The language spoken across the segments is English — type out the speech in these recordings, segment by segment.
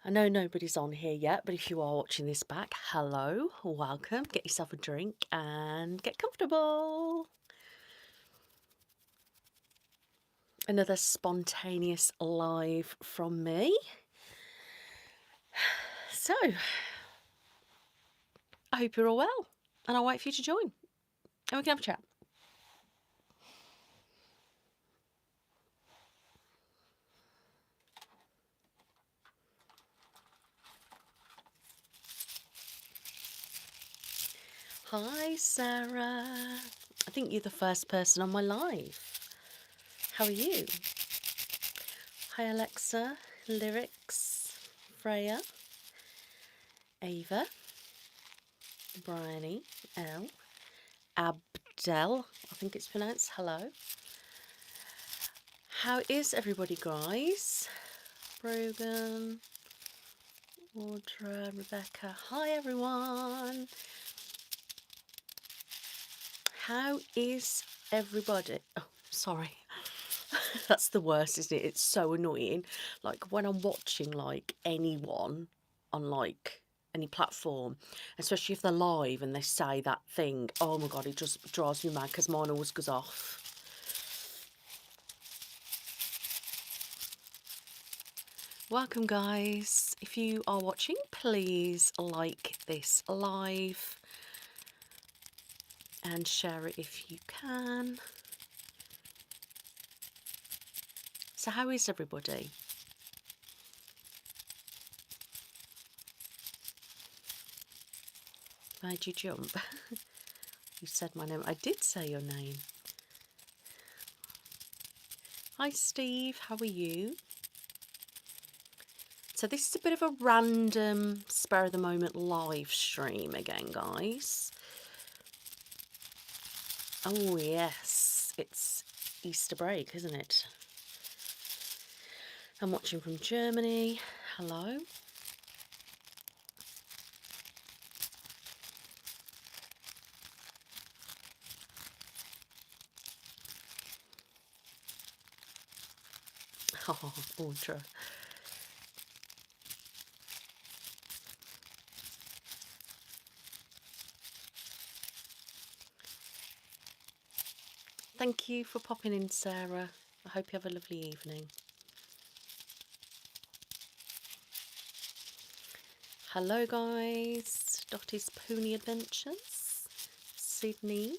I know nobody's on here yet, but if you are watching this back, hello, welcome. Get yourself a drink and get comfortable. Another spontaneous live from me. So, I hope you're all well, and I'll wait for you to join, and we can have a chat. Hi, Sarah. I think you're the first person on my live. How are you? Hi, Alexa, Lyrics, Freya, Ava, Bryony, L, Abdel, I think it's pronounced. Hello. How is everybody, guys? Brogan, Audra, Rebecca. Hi, everyone. How is everybody? Oh, sorry. That's the worst, isn't it? It's so annoying. Like when I'm watching like anyone on like any platform, especially if they're live and they say that thing. Oh my God, it just drives me mad because mine always goes off. Welcome, guys. If you are watching, please like this live and share it if you can. So how is everybody? Made you jump? You said my name. I did say your name. Hi, Steve. How are you? So this is a bit of a random, spur of the moment live stream again, guys. Oh yes, it's Easter break, isn't it? I'm watching from Germany. Hello. Oh, Audra. Thank you for popping in, Sarah. I hope you have a lovely evening. Hello, guys. Dottie's Pony Adventures. Sydney.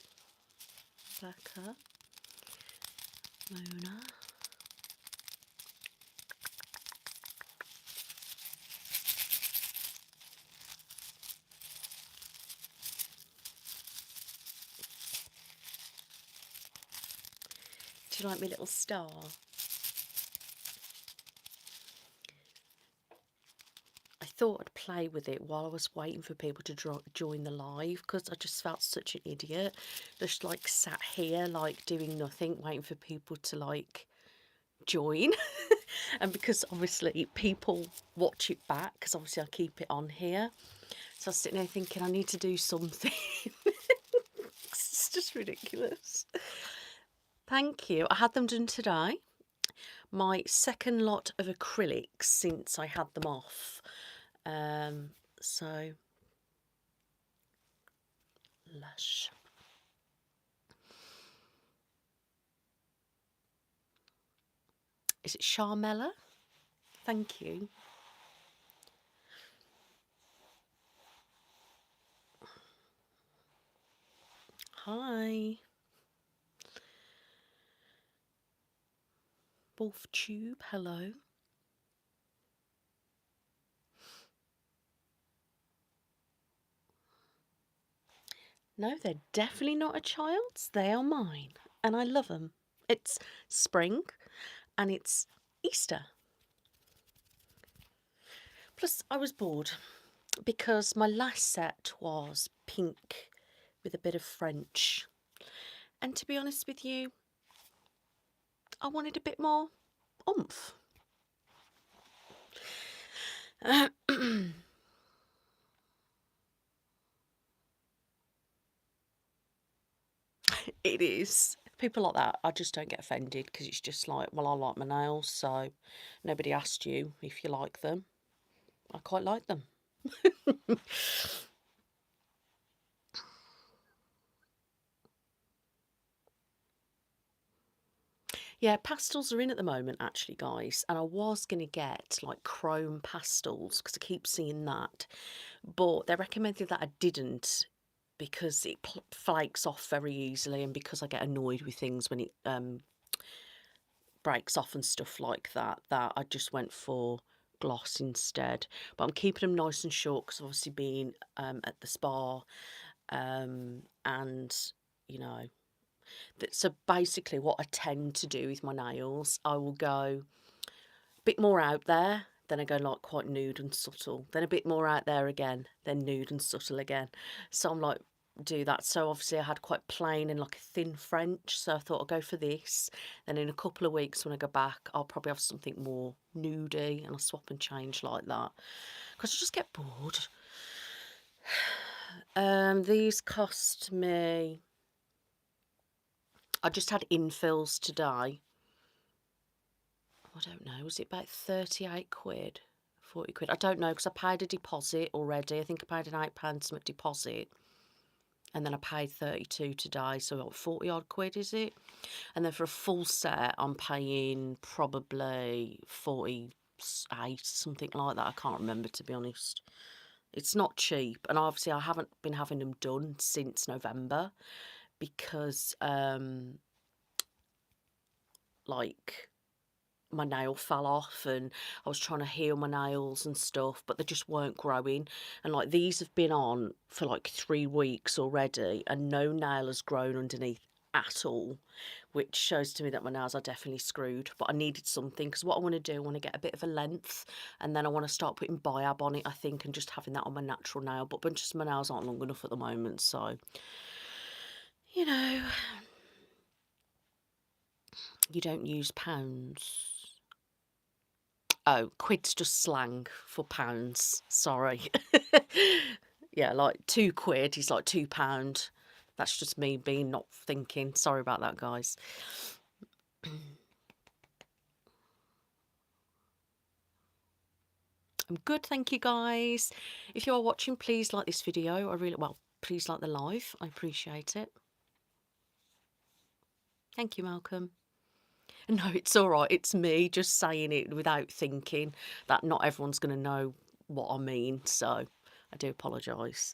Becca. Mona. Do you like my little star? I thought I'd play with it while I was waiting for people to join the live because I just felt such an idiot. Just like sat here like doing nothing, waiting for people to like join. And because obviously people watch it back, because obviously I keep it on here. So I was sitting there thinking I need to do something. It's just ridiculous. Thank you. I had them done today. My second lot of acrylics since I had them off. So lush. Is it Charmella? Thank you. Hi. Wolf Tube, hello. No, they're definitely not a child's. They are mine. And I love them. It's spring and it's Easter. Plus, I was bored because my last set was pink with a bit of French. And to be honest with you, I wanted a bit more oomph. It is. People like that, I just don't get offended because it's just like, well, I like my nails, so nobody asked you if you like them. I quite like them. Yeah, pastels are in at the moment, actually, guys. And I was going to get like chrome pastels because I keep seeing that. But they recommended that I didn't because it flakes off very easily and because I get annoyed with things when it breaks off and stuff like that, that I just went for gloss instead. But I'm keeping them nice and short because obviously being at the spa and, you know, so basically what I tend to do with my nails, I will go a bit more out there, then I go like quite nude and subtle, then a bit more out there again, then nude and subtle again. So I'm like, do that. So obviously I had quite plain and like a thin French, so I thought I'll go for this. Then in a couple of weeks when I go back, I'll probably have something more nudie and I'll swap and change like that because I just get bored. These cost me, I just had infills today. I don't know, was it about 38 quid? 40 quid? I don't know because I paid a deposit already. I think I paid an £8 something deposit. And then I paid 32 today, so what, 40 odd quid is it? And then for a full set, I'm paying probably 48, something like that. I can't remember, to be honest. It's not cheap. And obviously I haven't been having them done since November because, like, my nail fell off and I was trying to heal my nails and stuff, but they just weren't growing. And like these have been on for like 3 weeks already and no nail has grown underneath at all, which shows to me that my nails are definitely screwed. But I needed something because what I want to do, I want to get a bit of a length and then I want to start putting biab on it, I think, and just having that on my natural nail. But just my nails aren't long enough at the moment, so you know, you don't use pounds. Oh, quid's just slang for pounds. Sorry. Yeah, like 2 quid is like £2. That's just me being not thinking. Sorry about that, guys. I'm good, thank you, guys. If you are watching, please like this video. Please like the live. I appreciate it. Thank you, Malcolm. No, it's all right. It's me just saying it without thinking that not everyone's going to know what I mean. So I do apologise.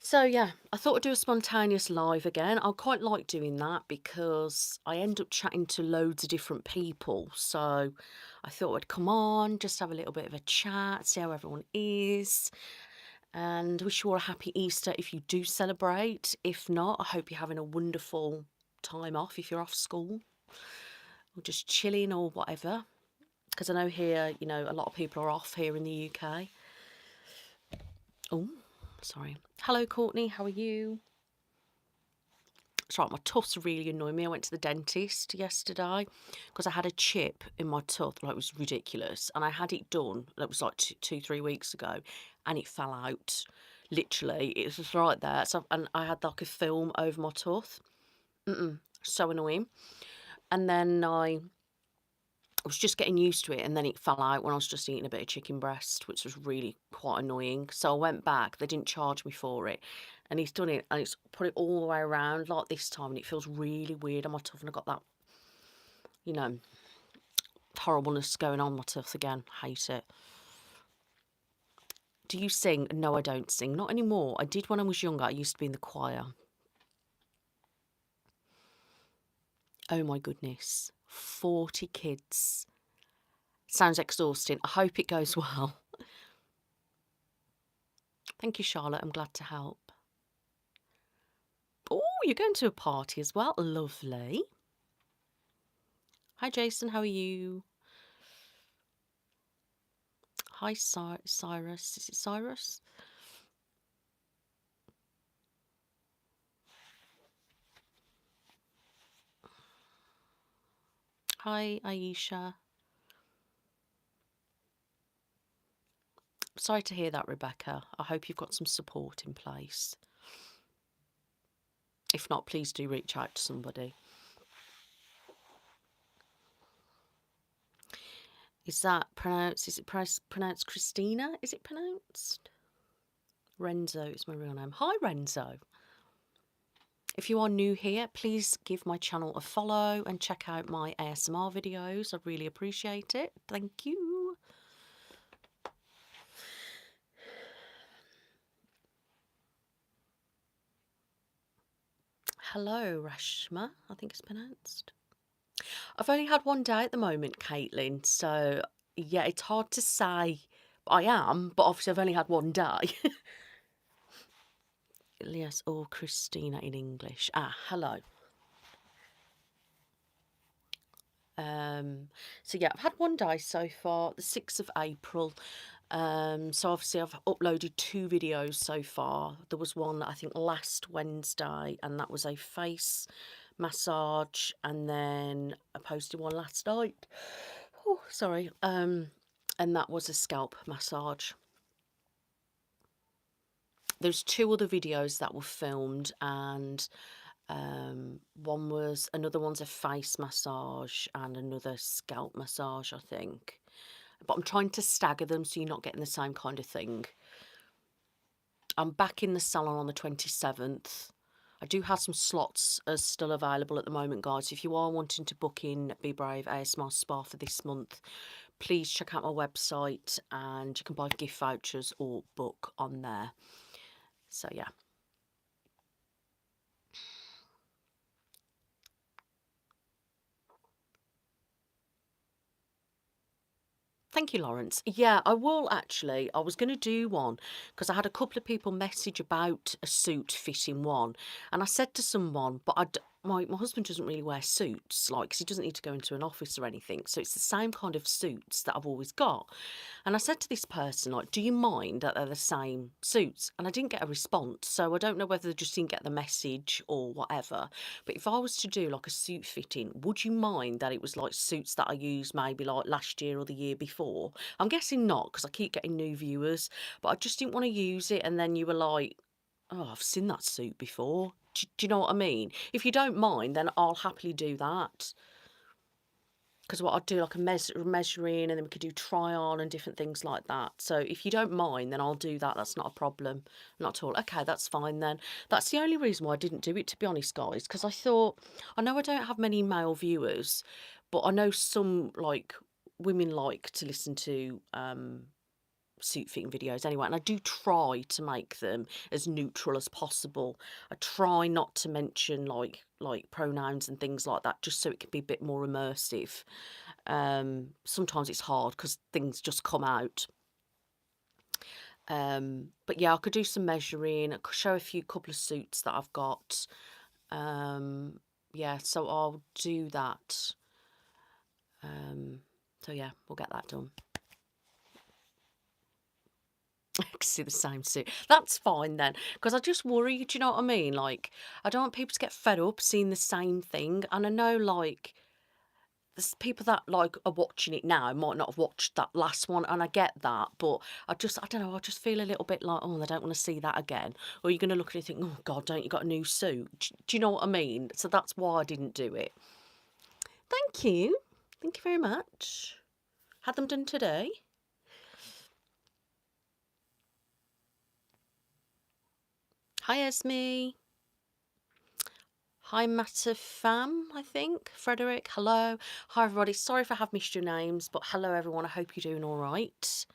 So yeah, I thought I'd do a spontaneous live again. I quite like doing that because I end up chatting to loads of different people. So I thought I'd come on, just have a little bit of a chat, see how everyone is, and wish you all a happy Easter if you do celebrate. If not, I hope you're having a wonderful time off if you're off school or just chilling or whatever. Because I know here, you know, a lot of people are off here in the UK. Oh, sorry. Hello, Courtney. How are you? It's right, my tooth's really annoying me. I went to the dentist yesterday because I had a chip in my tooth. Like, it was ridiculous. And I had it done. That was like 2, 3 weeks ago. And it fell out. Literally. It was just right there. So, and I had like a film over my tooth. So annoying. And then I was just getting used to it, and then it fell out when I was just eating a bit of chicken breast, which was really quite annoying. So I went back. They didn't charge me for it, and he's done it, and it's put it all the way around like this time, and it feels really weird on my tooth, and I got that, you know, horribleness going on my tooth again. Hate it. Do you sing? No, I don't sing. Not anymore. I did when I was younger. I used to be in the choir. Oh my goodness. 40 kids. Sounds exhausting. I hope it goes well. Thank you, Charlotte. I'm glad to help. Oh, you're going to a party as well. Lovely. Hi, Jason. How are you? Hi, Cyrus. Is it Cyrus? Hi, Aisha. Sorry to hear that, Rebecca. I hope you've got some support in place. If not, please do reach out to somebody. Is that pronounced? Is it pronounced Christina? Is it pronounced? Renzo is my real name. Hi, Renzo. If you are new here, please give my channel a follow and check out my ASMR videos. I really appreciate it. Thank you. Hello, Rashma, I think it's pronounced. I've only had one day at the moment, Caitlin, so yeah, it's hard to say. I am, but obviously I've only had one day. Yes, or Christina in English. Hello. So yeah, I've had one day so far, the 6th of April. So obviously I've uploaded 2 videos so far. There was one I think last Wednesday, and that was a face massage, and then I posted one last night. Oh, sorry. And that was a scalp massage. There's 2 other videos that were filmed, and another one's a face massage and another scalp massage, I think. But I'm trying to stagger them so you're not getting the same kind of thing. I'm back in the salon on the 27th. I do have some slots still available at the moment, guys. If you are wanting to book in Be Brave ASMR Spa for this month, please check out my website and you can buy gift vouchers or book on there. So yeah. Thank you, Lawrence. Yeah, I will actually. I was going to do one because I had a couple of people message about a suit fitting one. And I said to someone, but my husband doesn't really wear suits, like, 'cause he doesn't need to go into an office or anything. So it's the same kind of suits that I've always got. And I said to this person, like, do you mind that they're the same suits? And I didn't get a response. So I don't know whether they just didn't get the message or whatever. But if I was to do like a suit fitting, would you mind that it was like suits that I used maybe like last year or the year before? I'm guessing not, because I keep getting new viewers. But I just didn't want to use it. And then you were like, oh, I've seen that suit before. Do you know what I mean? If you don't mind, then I'll happily do that. Because what I'd do, like a measuring, and then we could do try on and different things like that. So if you don't mind, then I'll do that. That's not a problem. Not at all. Okay, that's fine then. That's the only reason why I didn't do it, to be honest, guys. Because I thought, I know I don't have many male viewers, but I know some, like, women like to listen to suit fitting videos anyway, and I do try to make them as neutral as possible. I try not to mention like pronouns and things like that, just so it can be a bit more immersive. Sometimes it's hard because things just come out. But yeah, I could do some measuring. I could show a couple of suits that I've got. Yeah, so I'll do that. So yeah, we'll get that done. I can see the same suit. That's fine then, because I just worry, do you know what I mean? Like, I don't want people to get fed up seeing the same thing. And I know, like, there's people that, like, are watching it now might not have watched that last one, and I get that. But I don't know, I just feel a little bit like, oh, they don't want to see that again. Or you're going to look at it and think, oh, God, don't you got a new suit? Do you know what I mean? So that's why I didn't do it. Thank you. Thank you very much. Had them done today. Hi, Esme. Hi, Matafam, I think. Frederick, hello. Hi, everybody. Sorry if I have missed your names, but hello, everyone. I hope you're doing all right.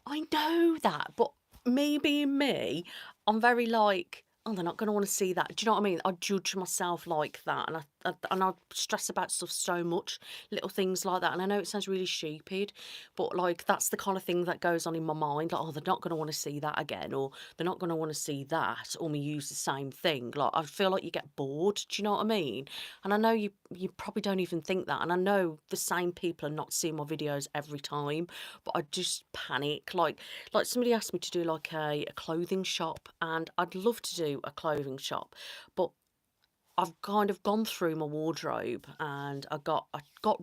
I know that, but me being me, I'm very like, oh, they're not going to want to see that. Do you know what I mean? I judge myself like that, and I stress about stuff so much, little things like that. And I know it sounds really stupid, but like that's the kind of thing that goes on in my mind. Like, oh, they're not going to want to see that again, or they're not going to want to see that, or me use the same thing. Like, I feel like you get bored. Do you know what I mean? And I know you probably don't even think that. And I know the same people are not seeing my videos every time, but I just panic. Like somebody asked me to do like a clothing shop, and I'd love to do a clothing shop, but I've kind of gone through my wardrobe, and I got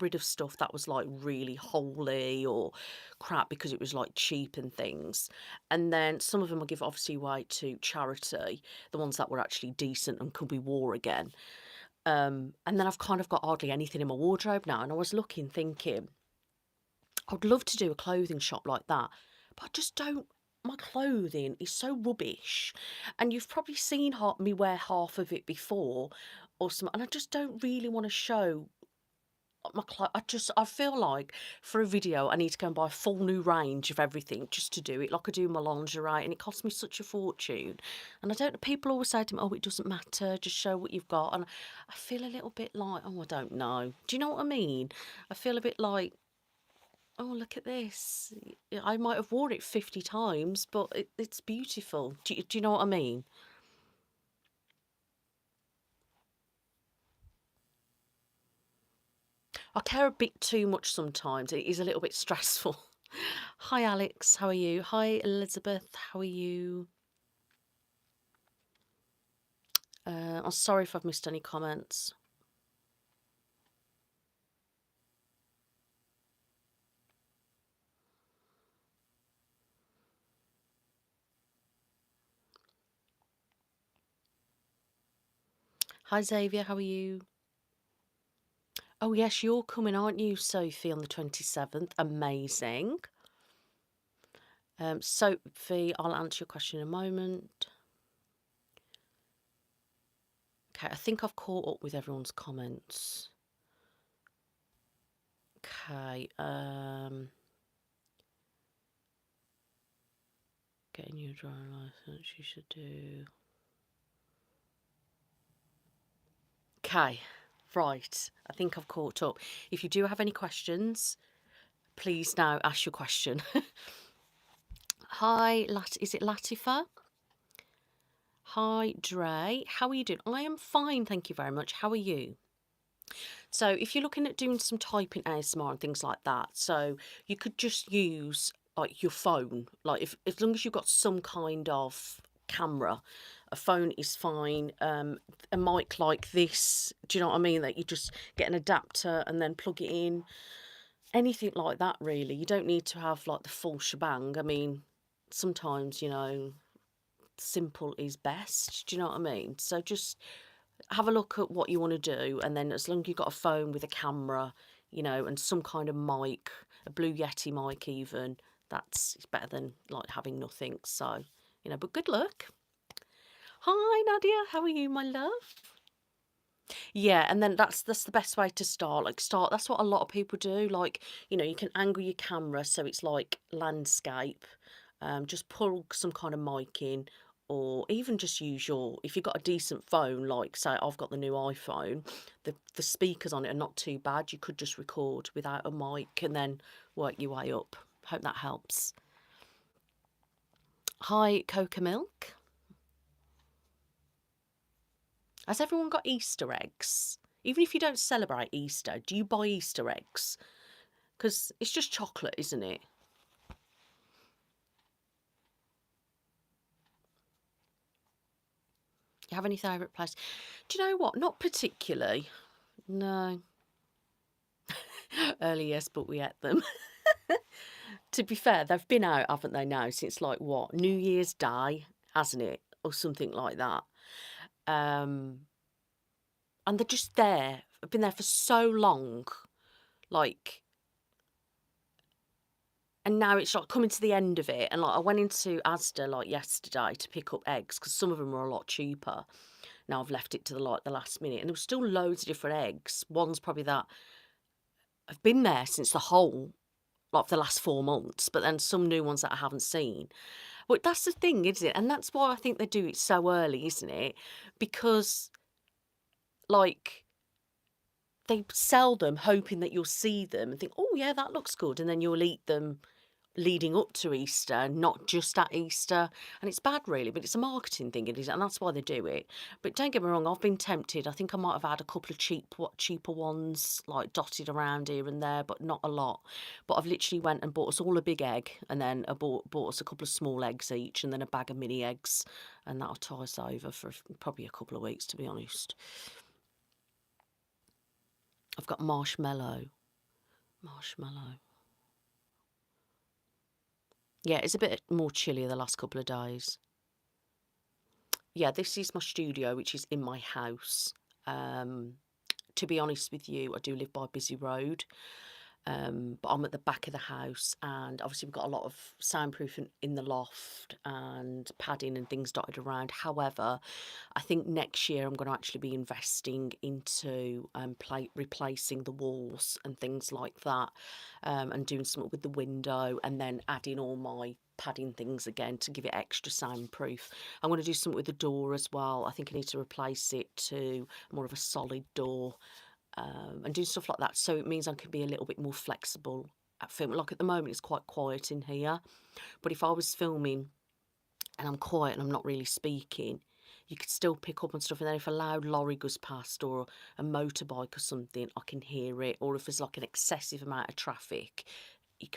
rid of stuff that was like really holey or crap because it was like cheap and things. And then some of them I give obviously away to charity, the ones that were actually decent and could be wore again. And then I've kind of got hardly anything in my wardrobe now. And I was looking, thinking, I'd love to do a clothing shop like that, but I just don't. My clothing is so rubbish, and you've probably seen me wear half of it before, or some, and I just don't really want to show my clothes. I feel like for a video I need to go and buy a full new range of everything just to do it, like I do my lingerie, and it costs me such a fortune. And I don't. People always say to me, "Oh, it doesn't matter. Just show what you've got." And I feel a little bit like, oh, I don't know. Do you know what I mean? I feel a bit like, oh, look at this. I might have worn it 50 times, but it's beautiful. Do you know what I mean? I care a bit too much sometimes. It is a little bit stressful. Hi, Alex. How are you? Hi, Elizabeth. How are you? I'm sorry if I've missed any comments. Hi, Xavier. How are you? Oh, yes, you're coming, aren't you, Sophie, on the 27th? Amazing. Sophie, I'll answer your question in a moment. Okay, I think I've caught up with everyone's comments. Okay, getting your driving license, you should do. Okay, right, I think I've caught up. If you do have any questions, please now ask your question. Hi, is it Latifa? Hi, Dre. How are you doing? I am fine, thank you very much. How are you? So if you're looking at doing some typing ASMR and things like that, so you could just use like your phone. Like if as long as you've got some kind of camera, a phone is fine. A mic like this, do you know what I mean? That you just get an adapter and then plug it in. Anything like that, really. You don't need to have like the full shebang. I mean, sometimes, simple is best. Do you know what I mean? So just have a look at what you want to do, and then as long as you've got a phone with a camera, and some kind of mic, a Blue Yeti mic even, that's better than like having nothing. So, but good luck. Hi Nadia, how are you, my love? Yeah, and then that's the best way to start. Like start, that's what a lot of people do. Like, you can angle your camera so it's like landscape. Just plug some kind of mic in, or even just use if you've got a decent phone, like say I've got the new iPhone, the speakers on it are not too bad. You could just record without a mic and then work your way up. Hope that helps. Hi, Coca Milk. Has everyone got Easter eggs? Even if you don't celebrate Easter, do you buy Easter eggs? Because it's just chocolate, isn't it? You have any favourite place? Do you know what? Not particularly. No. Early, yes, but we ate them. To be fair, they've been out, haven't they, now, since like what? New Year's Day, hasn't it? Or something like that. And they're just there. I've been there for so long. Like, and now it's like coming to the end of it. And like I went into Asda like yesterday to pick up eggs because some of them were a lot cheaper. Now I've left it to the last minute, and there was still loads of different eggs. One's probably that have been there since the last 4 months, but then some new ones that I haven't seen. But that's the thing, isn't it? And that's why I think they do it so early, isn't it? Because like they sell them hoping that you'll see them and think, oh yeah, that looks good, and then you'll eat them leading up to Easter, not just at Easter. And it's bad, really, but it's a marketing thing, it is, and that's why they do it. But don't get me wrong, I've been tempted. I think I might have had a couple of cheaper ones like dotted around here and there, but not a lot. But I've literally went and bought us all a big egg, and then I bought us a couple of small eggs each, and then a bag of mini eggs, and that'll tie us over for probably a couple of weeks, to be honest. I've got marshmallow. Yeah, it's a bit more chilly the last couple of days. Yeah, this is my studio, which is in my house. To be honest with you, I do live by a busy road. But I'm at the back of the house, and obviously we've got a lot of soundproofing in the loft and padding and things dotted around. However, I think next year I'm going to actually be investing into replacing the walls and things like that, and doing something with the window, and then adding all my padding things again to give it extra soundproof. I'm going to do something with the door as well. I think I need to replace it to more of a solid door, and do stuff like that. So it means I can be a little bit more flexible at filming. Like at the moment, it's quite quiet in here, but if I was filming and I'm quiet and I'm not really speaking, you could still pick up on stuff. And then if a loud lorry goes past or a motorbike or something, I can hear it. Or if there's like an excessive amount of traffic,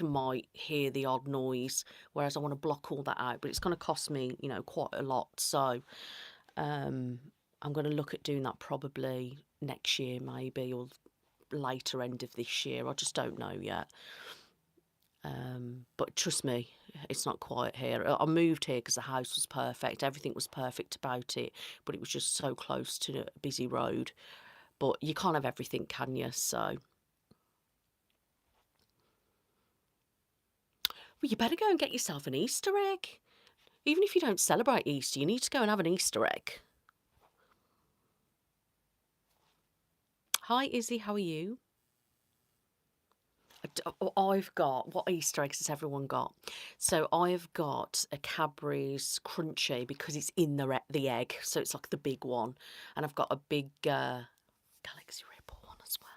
might hear the odd noise. Whereas I want to block all that out, but it's going to cost me, quite a lot. So I'm going to look at doing that probably next year, maybe, or later end of this year. I just don't know yet. But trust me, it's not quiet here. I moved here because the house was perfect. Everything was perfect about it, but it was just so close to a busy road. But you can't have everything, can you? So, well, you better go and get yourself an Easter egg. Even if you don't celebrate Easter, you need to go and have an Easter egg. Hi, Izzy, how are you? I've got, what Easter eggs has everyone got? So I've got a Cadbury's Crunchy because it's in the egg, so it's like the big one, and I've got a big Galaxy Ripple one as well.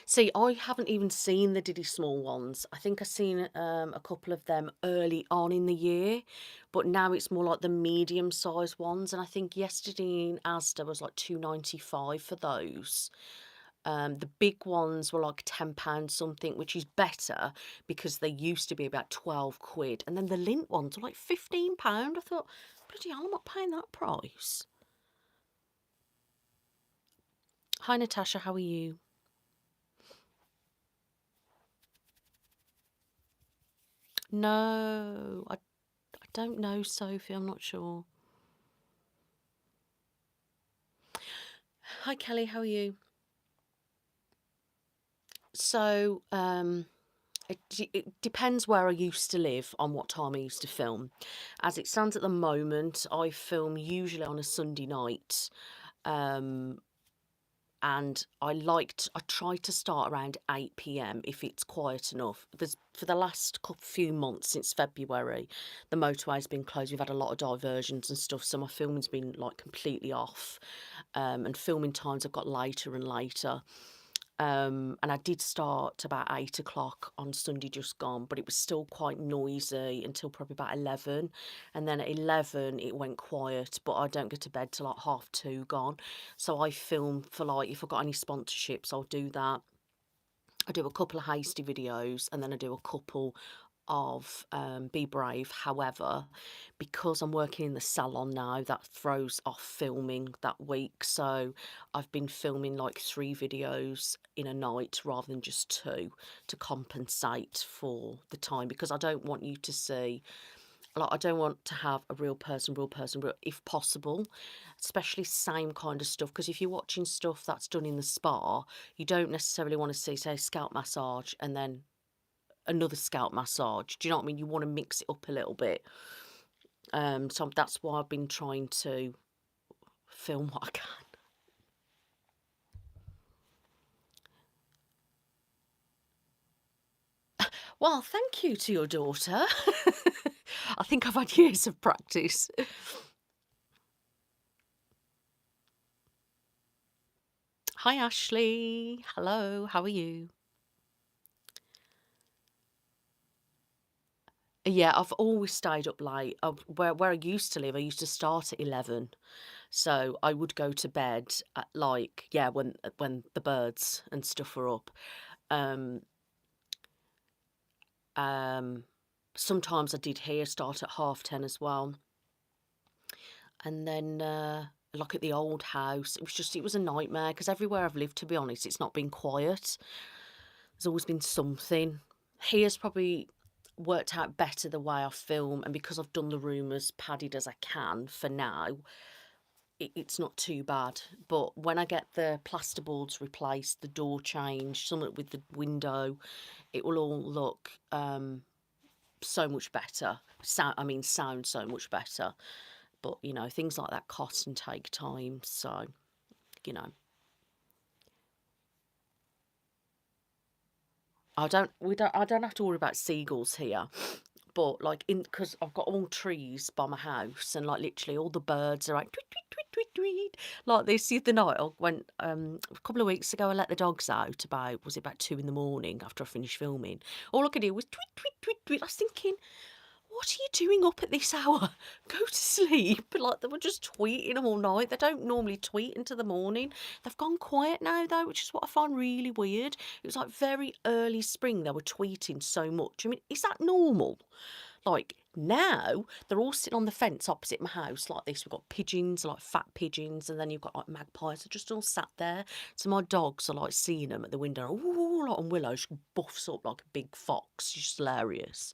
See, I haven't even seen the Diddy Small ones. I think I've seen a couple of them early on in the year, but now it's more like the medium-sized ones. And I think yesterday in Asda was like 2.95 for those. The big ones were like £10 something, which is better because they used to be about 12 quid. And then the Lint ones were like £15. I thought, bloody hell, I'm not paying that price. Hi, Natasha, how are you? No, I don't know, Sophie, I'm not sure. Hi, Kelly, how are you? So, it depends where I used to live on what time I used to film. As it stands at the moment, I film usually on a Sunday night. And I try to start around 8 p.m. if it's quiet enough. For the last few months since February, the motorway's been closed. We've had a lot of diversions and stuff, so my filming's been like completely off. And filming times have got later and later. And I did start about 8 o'clock on Sunday just gone, but it was still quite noisy until probably about 11. And then at 11, it went quiet, but I don't get to bed till like 2:30 gone. So I film for like, if I've got any sponsorships, I'll do that. I do a couple of hasty videos and then I do a couple of Be Brave. However, because I'm working in the salon now, that throws off filming that week. So I've been filming like 3 videos in a night rather than just 2 to compensate for the time, because I don't want you to see, like, I don't want to have a real person, if possible, especially same kind of stuff. Because if you're watching stuff that's done in the spa, you don't necessarily want to see, say, scalp massage and then another scalp massage. Do you know what I mean? You want to mix it up a little bit. So that's why I've been trying to film what I can. Well, thank you to your daughter. I think I've had years of practice. Hi, Ashley. Hello, how are you? Yeah, I've always stayed up late. Where I used to live, I used to start at 11. So I would go to bed at like, yeah, when the birds and stuff were up. Um, Sometimes I did here start at 10:30 as well. And then, like at the old house, it was a nightmare because everywhere I've lived, to be honest, it's not been quiet. There's always been something. Here's probably worked out better the way I film, and because I've done the room as padded as I can for now, it's not too bad. But when I get the plasterboards replaced, the door changed, something with the window, it will all look so much better. Sound so much better. But you know, things like that cost and take time. So, you know, I don't have to worry about seagulls here. But like because I've got all trees by my house, and like literally all the birds are like tweet tweet tweet tweet tweet like this. The other night I went a couple of weeks ago. I let the dogs out about 2 in the morning after I finished filming. All I could hear was tweet tweet tweet tweet. I was thinking, what are you doing up at this hour? Go to sleep. Like they were just tweeting all night. They don't normally tweet into the morning. They've gone quiet now though, which is what I find really weird. It was like very early spring they were tweeting so much. I mean, is that normal? Like now they're all sitting on the fence opposite my house like this. We've got pigeons, like fat pigeons, and then you've got like magpies. They're just all sat there. So my dogs are like seeing them at the window. Ooh, like on Willow, she buffs up like a big fox. She's just hilarious.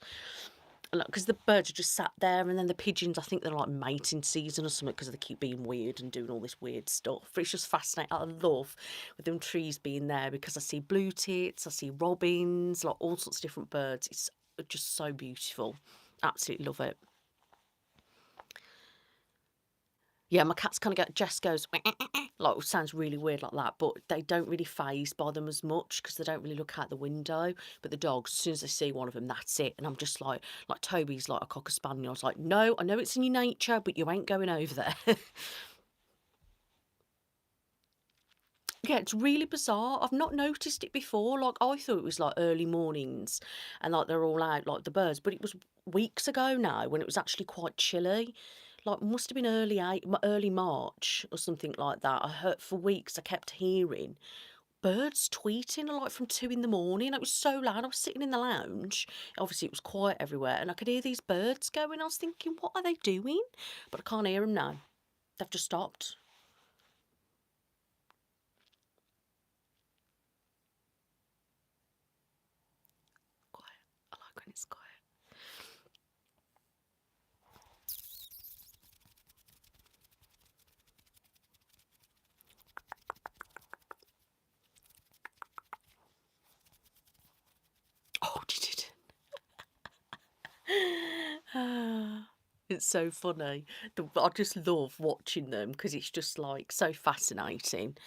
Because the birds are just sat there, and then the pigeons, I think they're like mating season or something because they keep being weird and doing all this weird stuff. But it's just fascinating. I love with them trees being there because I see blue tits, I see robins, like all sorts of different birds. It's just so beautiful. Absolutely love it. Yeah, my cats kind of get, Jess goes, like, it sounds really weird like that, but they don't really phase by them as much because they don't really look out the window. But the dogs, as soon as they see one of them, that's it. And I'm just like Toby's like a cocker spaniel. I was like, no, I know it's in your nature, but you ain't going over there. Yeah, it's really bizarre. I've not noticed it before. Like, I thought it was like early mornings and like they're all out, like the birds, but it was weeks ago now when it was actually quite chilly. Like, must have been early March or something like that. I heard for weeks, I kept hearing birds tweeting like from 2 in the morning. It was so loud. I was sitting in the lounge. Obviously, it was quiet everywhere, and I could hear these birds going. I was thinking, what are they doing? But I can't hear them now. They've just stopped. Quiet. I like when it's quiet. Oh, did it? It's so funny. I just love watching them because it's just like so fascinating.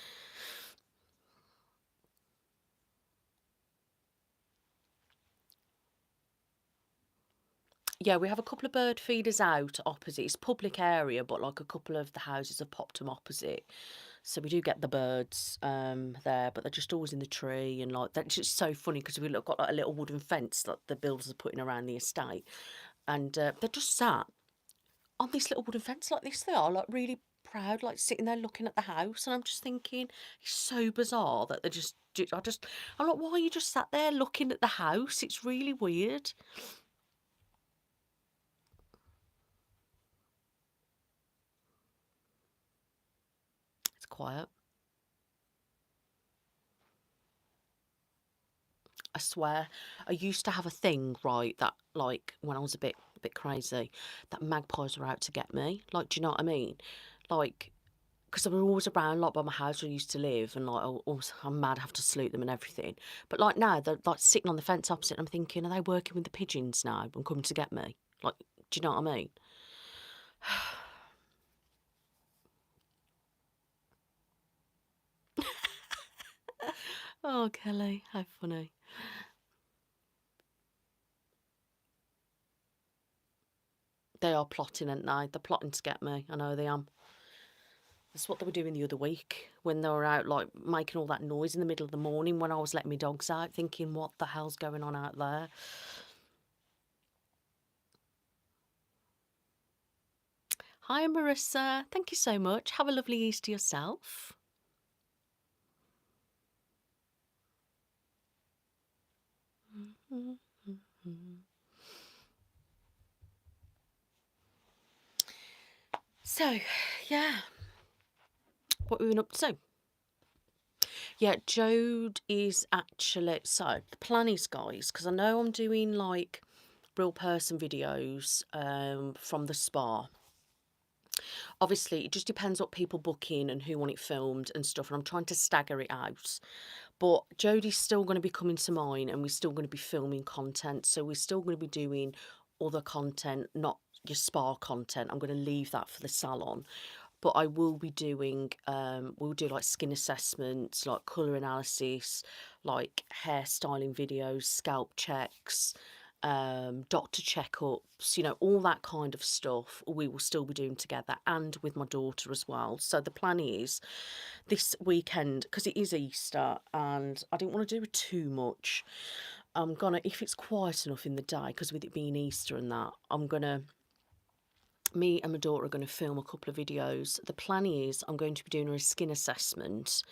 Yeah, we have a couple of bird feeders out opposite. It's a public area, but like a couple of the houses have popped them opposite. So we do get the birds there, but they're just always in the tree, and like that's just so funny because we've got like a little wooden fence that the builders are putting around the estate, and they're just sat on this little wooden fence like this. They are like really proud, like sitting there looking at the house, and I'm just thinking it's so bizarre that they just. I'm like, why are you just sat there looking at the house? It's really weird. It's quiet. I swear, I used to have a thing, right, that like when I was a bit crazy, that magpies were out to get me. Like, do you know what I mean? Like, because they were always around, like by my house where I used to live, and like I'm mad, I have to salute them and everything. But like now, they're like sitting on the fence opposite, and I'm thinking, are they working with the pigeons now and coming to get me? Like, do you know what I mean? Oh, Kelly, how funny. They are plotting, aren't they? They're plotting to get me. I know they am. That's what they were doing the other week when they were out, like making all that noise in the middle of the morning when I was letting my dogs out, thinking, what the hell's going on out there? Hi, Marissa. Thank you so much. Have a lovely Easter yourself. So, yeah. What we've been up to. Yeah, Jode is actually. So, the plan is, guys, because I know I'm doing like real person videos from the spa. Obviously, it just depends what people book in and who want it filmed and stuff, and I'm trying to stagger it out. But Jodie's still going to be coming to mine, and we're still going to be filming content. So we're still going to be doing other content, not your spa content. I'm going to leave that for the salon. But I will be doing, we'll do like skin assessments, like colour analysis, like hairstyling videos, scalp checks, doctor checkups, you know, all that kind of stuff we will still be doing together, and with my daughter as well. So the plan is this weekend, because it is Easter and I didn't want to do too much, I'm gonna, if it's quiet enough in the day, because with it being Easter and that, me and my daughter are going to film a couple of videos. The plan is I'm going to be doing a skin assessment.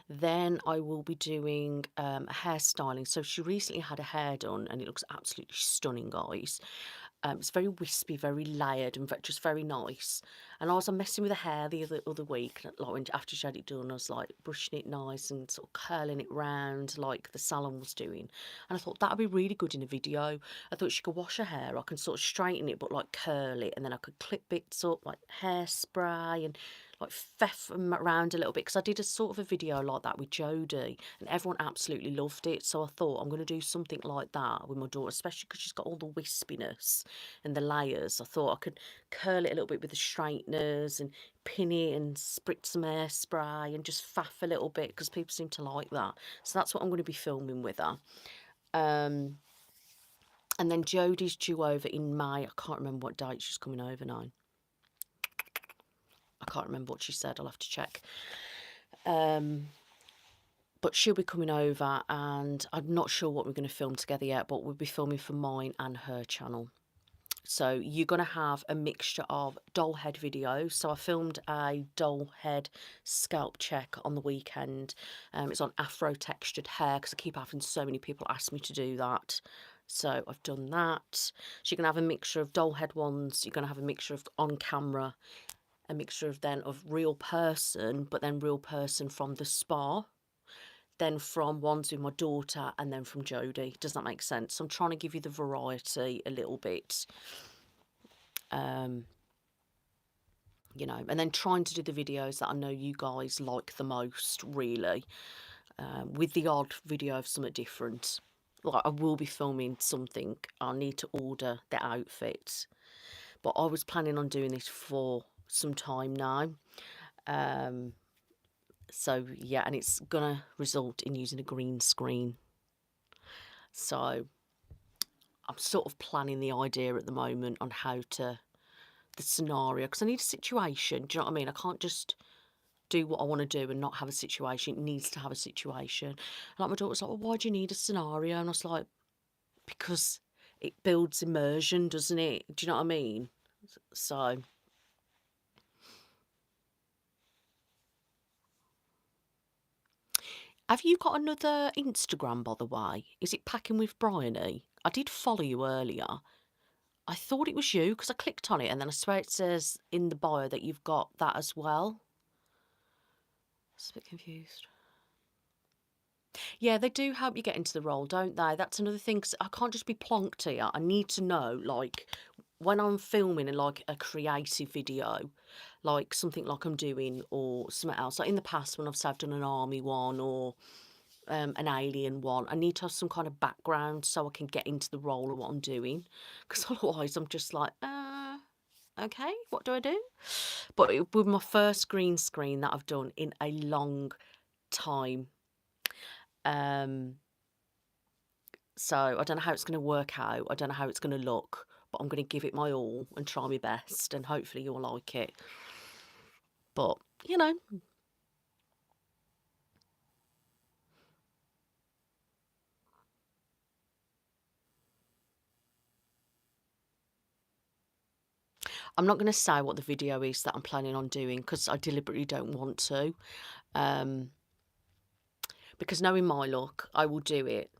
Then I will be doing hairstyling. So she recently had her hair done and it looks absolutely stunning, guys. It's very wispy, very layered, and just very nice. And I was messing with the hair the other week, like after she had it done, I was like brushing it nice and sort of curling it round like the salon was doing. And I thought that'd be really good in a video. I thought she could wash her hair, I can sort of straighten it but like curl it, and then I could clip bits up like hairspray and like feff them around a little bit, because I did a sort of a video like that with Jodie and everyone absolutely loved it. So I thought I'm going to do something like that with my daughter, especially because she's got all the wispiness and the layers. I thought I could curl it a little bit with the straighteners and pin it and spritz some hairspray and just faff a little bit, because people seem to like that. So that's what I'm going to be filming with her. And then Jodie's due over in May. I can't remember what date she's coming over now. I can't remember what she said. I'll have to check. But she'll be coming over, and I'm not sure what we're going to film together yet, but we'll be filming for mine and her channel. So you're going to have a mixture of doll head videos. So I filmed a doll head scalp check on the weekend. It's on afro textured hair, because I keep having so many people ask me to do that. So I've done that. So you're going to have a mixture of doll head ones. You're going to have a mixture of on camera, a mixture of then of real person, but then real person from the spa, then from ones with my daughter, and then from Jodie. Does that make sense? So I'm trying to give you the variety a little bit. You know, and then trying to do the videos that I know you guys like the most, really, with the odd video of something different. Like I will be filming something, I need to order the outfit, but I was planning on doing this for some time now. So yeah, and it's gonna result in using a green screen. So I'm sort of planning the idea at the moment on how to, the scenario, because I need a situation. Do you know what I mean? I can't just do what I want to do and not have a situation. It needs to have a situation. Like my daughter's like, well, why do you need a scenario? And I was like, because it builds immersion, doesn't it? Do you know what I mean? So have you got another Instagram, by the way? Is it Packing with Bryony? I did follow you earlier. I thought it was you because I clicked on it, and then I swear it says in the bio that you've got that as well. I was a bit confused. Yeah, they do help you get into the role, don't they? That's another thing, 'cause I can't just be plonked here. I need to know, like, when I'm filming like a creative video, like something like I'm doing or something else. Like in the past when I've done an army one or an alien one, I need to have some kind of background so I can get into the role of what I'm doing. Because otherwise I'm just like, okay, what do I do? But with my first green screen that I've done in a long time, so I don't know how it's going to work out. I don't know how it's going to look, but I'm going to give it my all and try my best, and hopefully you'll like it. But, you know, I'm not going to say what the video is that I'm planning on doing, because I deliberately don't want to. Because knowing my luck, I will do it.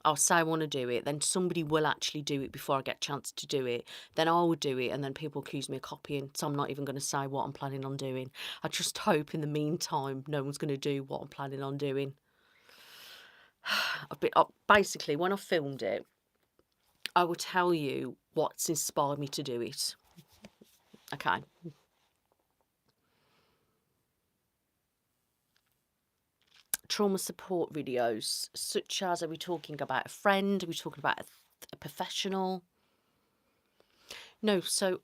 I'll say I want to do it, then somebody will actually do it before I get a chance to do it. Then I will do it, and then people accuse me of copying, so I'm not even going to say what I'm planning on doing. I just hope in the meantime no one's going to do what I'm planning on doing. Basically, when I filmed it, I will tell you what's inspired me to do it. Okay. Trauma support videos, such as, are we talking about a friend? Are we talking about a professional? No, so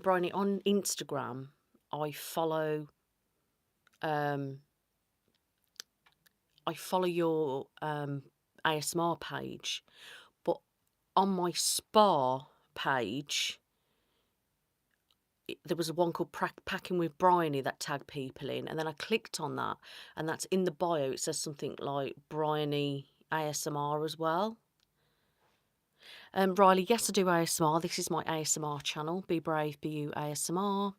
Bryony, on Instagram, I follow your ASMR page, but on my spa page, there was one called Packing with Bryony that tagged people in, and then I clicked on that, and that's in the bio. It says something like Bryony ASMR as well. Riley, yes, I do ASMR. This is my ASMR channel, Be Brave, Be You ASMR.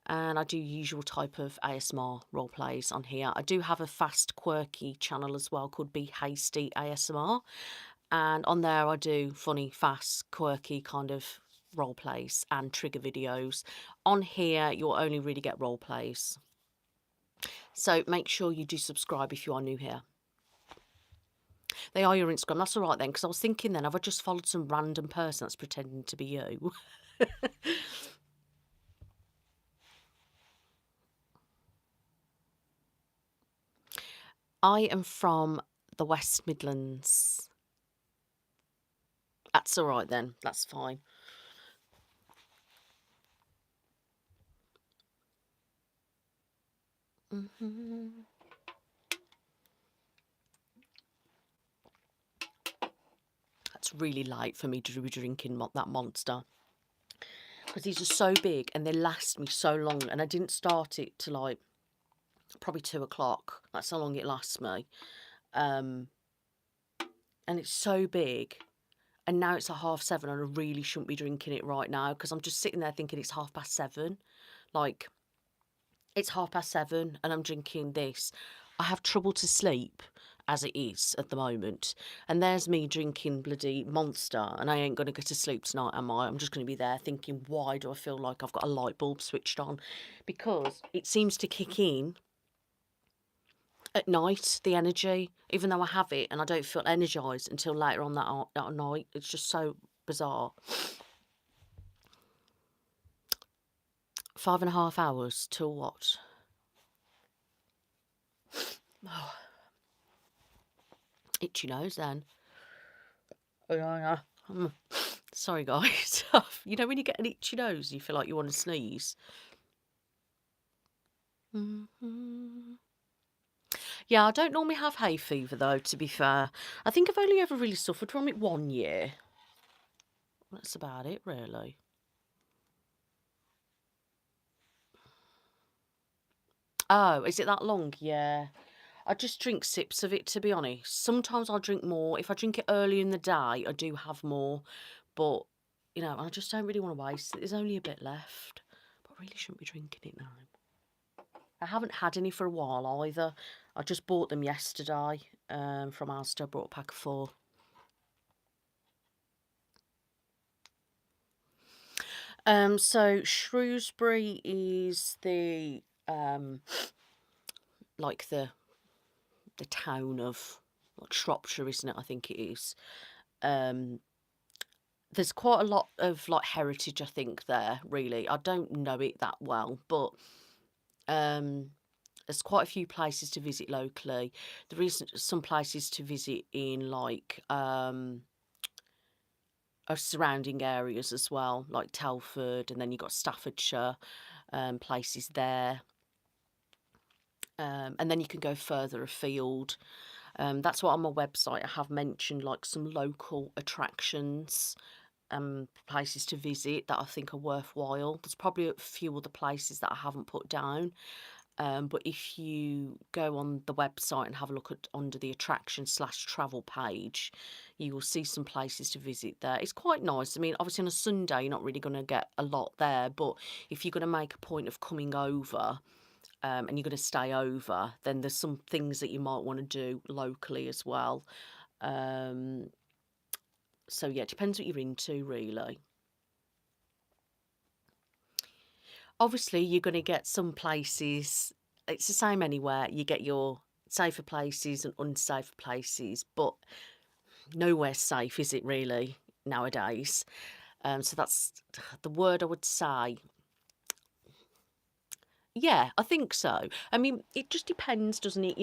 And I do usual type of ASMR role plays on here. I do have a fast, quirky channel as well called Be Hasty ASMR. And on there I do funny, fast, quirky kind of role plays and trigger videos. On here, you'll only really get role plays. So make sure you do subscribe if you are new here. They are your Instagram. That's all right then, because I was thinking then, have I just followed some random person that's pretending to be you? I am from the West Midlands. That's all right then. That's fine. That's really light for me to be drinking that Monster, because these are so big and they last me so long, and I didn't start it till like probably 2 o'clock. That's how long it lasts me. And it's so big, and now it's at 7:30, and I really shouldn't be drinking it right now, because I'm just sitting there thinking it's 7:30. Like, it's 7:30 and I'm drinking this. I have trouble to sleep as it is at the moment, and there's me drinking bloody Monster, and I ain't going to go to sleep tonight, am I? I'm just going to be there thinking, why do I feel like I've got a light bulb switched on? Because it seems to kick in at night, the energy, even though I have it and I don't feel energised until later on that night. It's just so bizarre. 5.5 hours till what? Oh, itchy nose then. Sorry, guys. You know when you get an itchy nose and you feel like you want to sneeze? Yeah, I don't normally have hay fever, though, to be fair. I think I've only ever really suffered from it 1 year. That's about it, really. Oh, is it that long? Yeah. I just drink sips of it, to be honest. Sometimes I'll drink more. If I drink it early in the day, I do have more. But, you know, I just don't really want to waste it. There's only a bit left. But I really shouldn't be drinking it now. I haven't had any for a while either. I just bought them yesterday from Asda. I brought a pack of 4. So Shrewsbury is the like the town of like Shropshire, isn't it? I think it is. There's quite a lot of like heritage, I think, there, really. I don't know it that well, but there's quite a few places to visit locally. There is some places to visit in like surrounding areas as well, like Telford, and then you've got Staffordshire, places there. And then you can go further afield. That's what on my website I have mentioned, like some local attractions, places to visit that I think are worthwhile. There's probably a few other places that I haven't put down. But if you go on the website and have a look at under the attraction/travel page, you will see some places to visit there. It's quite nice. I mean, obviously on a Sunday, you're not really going to get a lot there, but if you're going to make a point of coming over, and you're going to stay over, then there's some things that you might want to do locally as well. So yeah, it depends what you're into, really. Obviously, you're going to get some places, it's the same anywhere. You get your safer places and unsafe places, but nowhere's safe, is it really? nowadays. So that's the word I would say. Yeah, I think so. I mean, it just depends, doesn't it?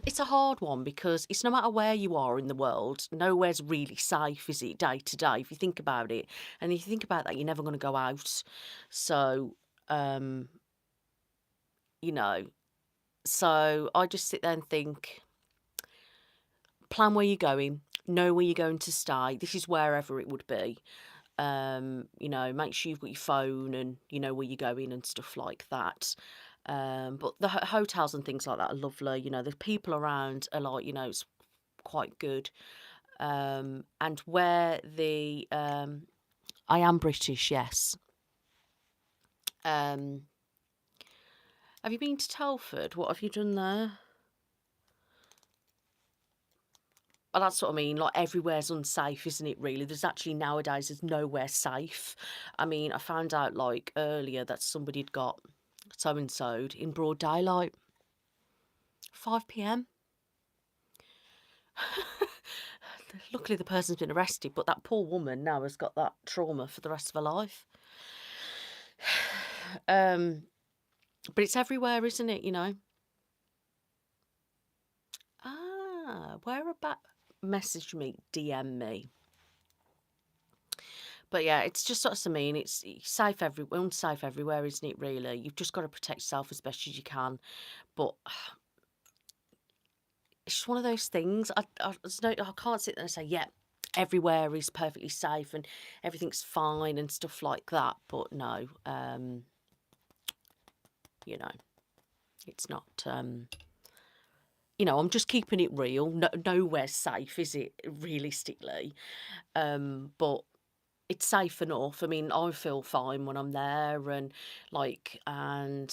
It's a hard one because it's no matter where you are in the world, nowhere's really safe, is it, day to day, if you think about it. And if you think about that, you're never going to go out. So, um, you know, so I just sit there and think, plan where you're going, know where you're going to stay. This is wherever it would be. Make sure you've got your phone and you know where you're going and stuff like that. But the hotels and things like that are lovely. The people around are like, it's quite good. And where I am British, yes. Have you been to Telford? What have you done there? Well, that's what I mean. Like, everywhere's unsafe, isn't it, really? There's nowhere safe. I mean, I found out, like, earlier that somebody had got so-and-so'd in broad daylight. 5 p.m. Luckily, the person's been arrested, but that poor woman now has got that trauma for the rest of her life. But it's everywhere, isn't it? Where about? Message me, DM me. But yeah, it's just sort of, I mean, it's safe unsafe everywhere, isn't it, really? You've just got to protect yourself as best as you can. But it's just one of those things. I can't sit there and say, yeah, everywhere is perfectly safe and everything's fine and stuff like that. But no, it's not. I'm just keeping it real. Nowhere's safe, is it, realistically? But it's safe enough. I mean, I feel fine when I'm there, and I'm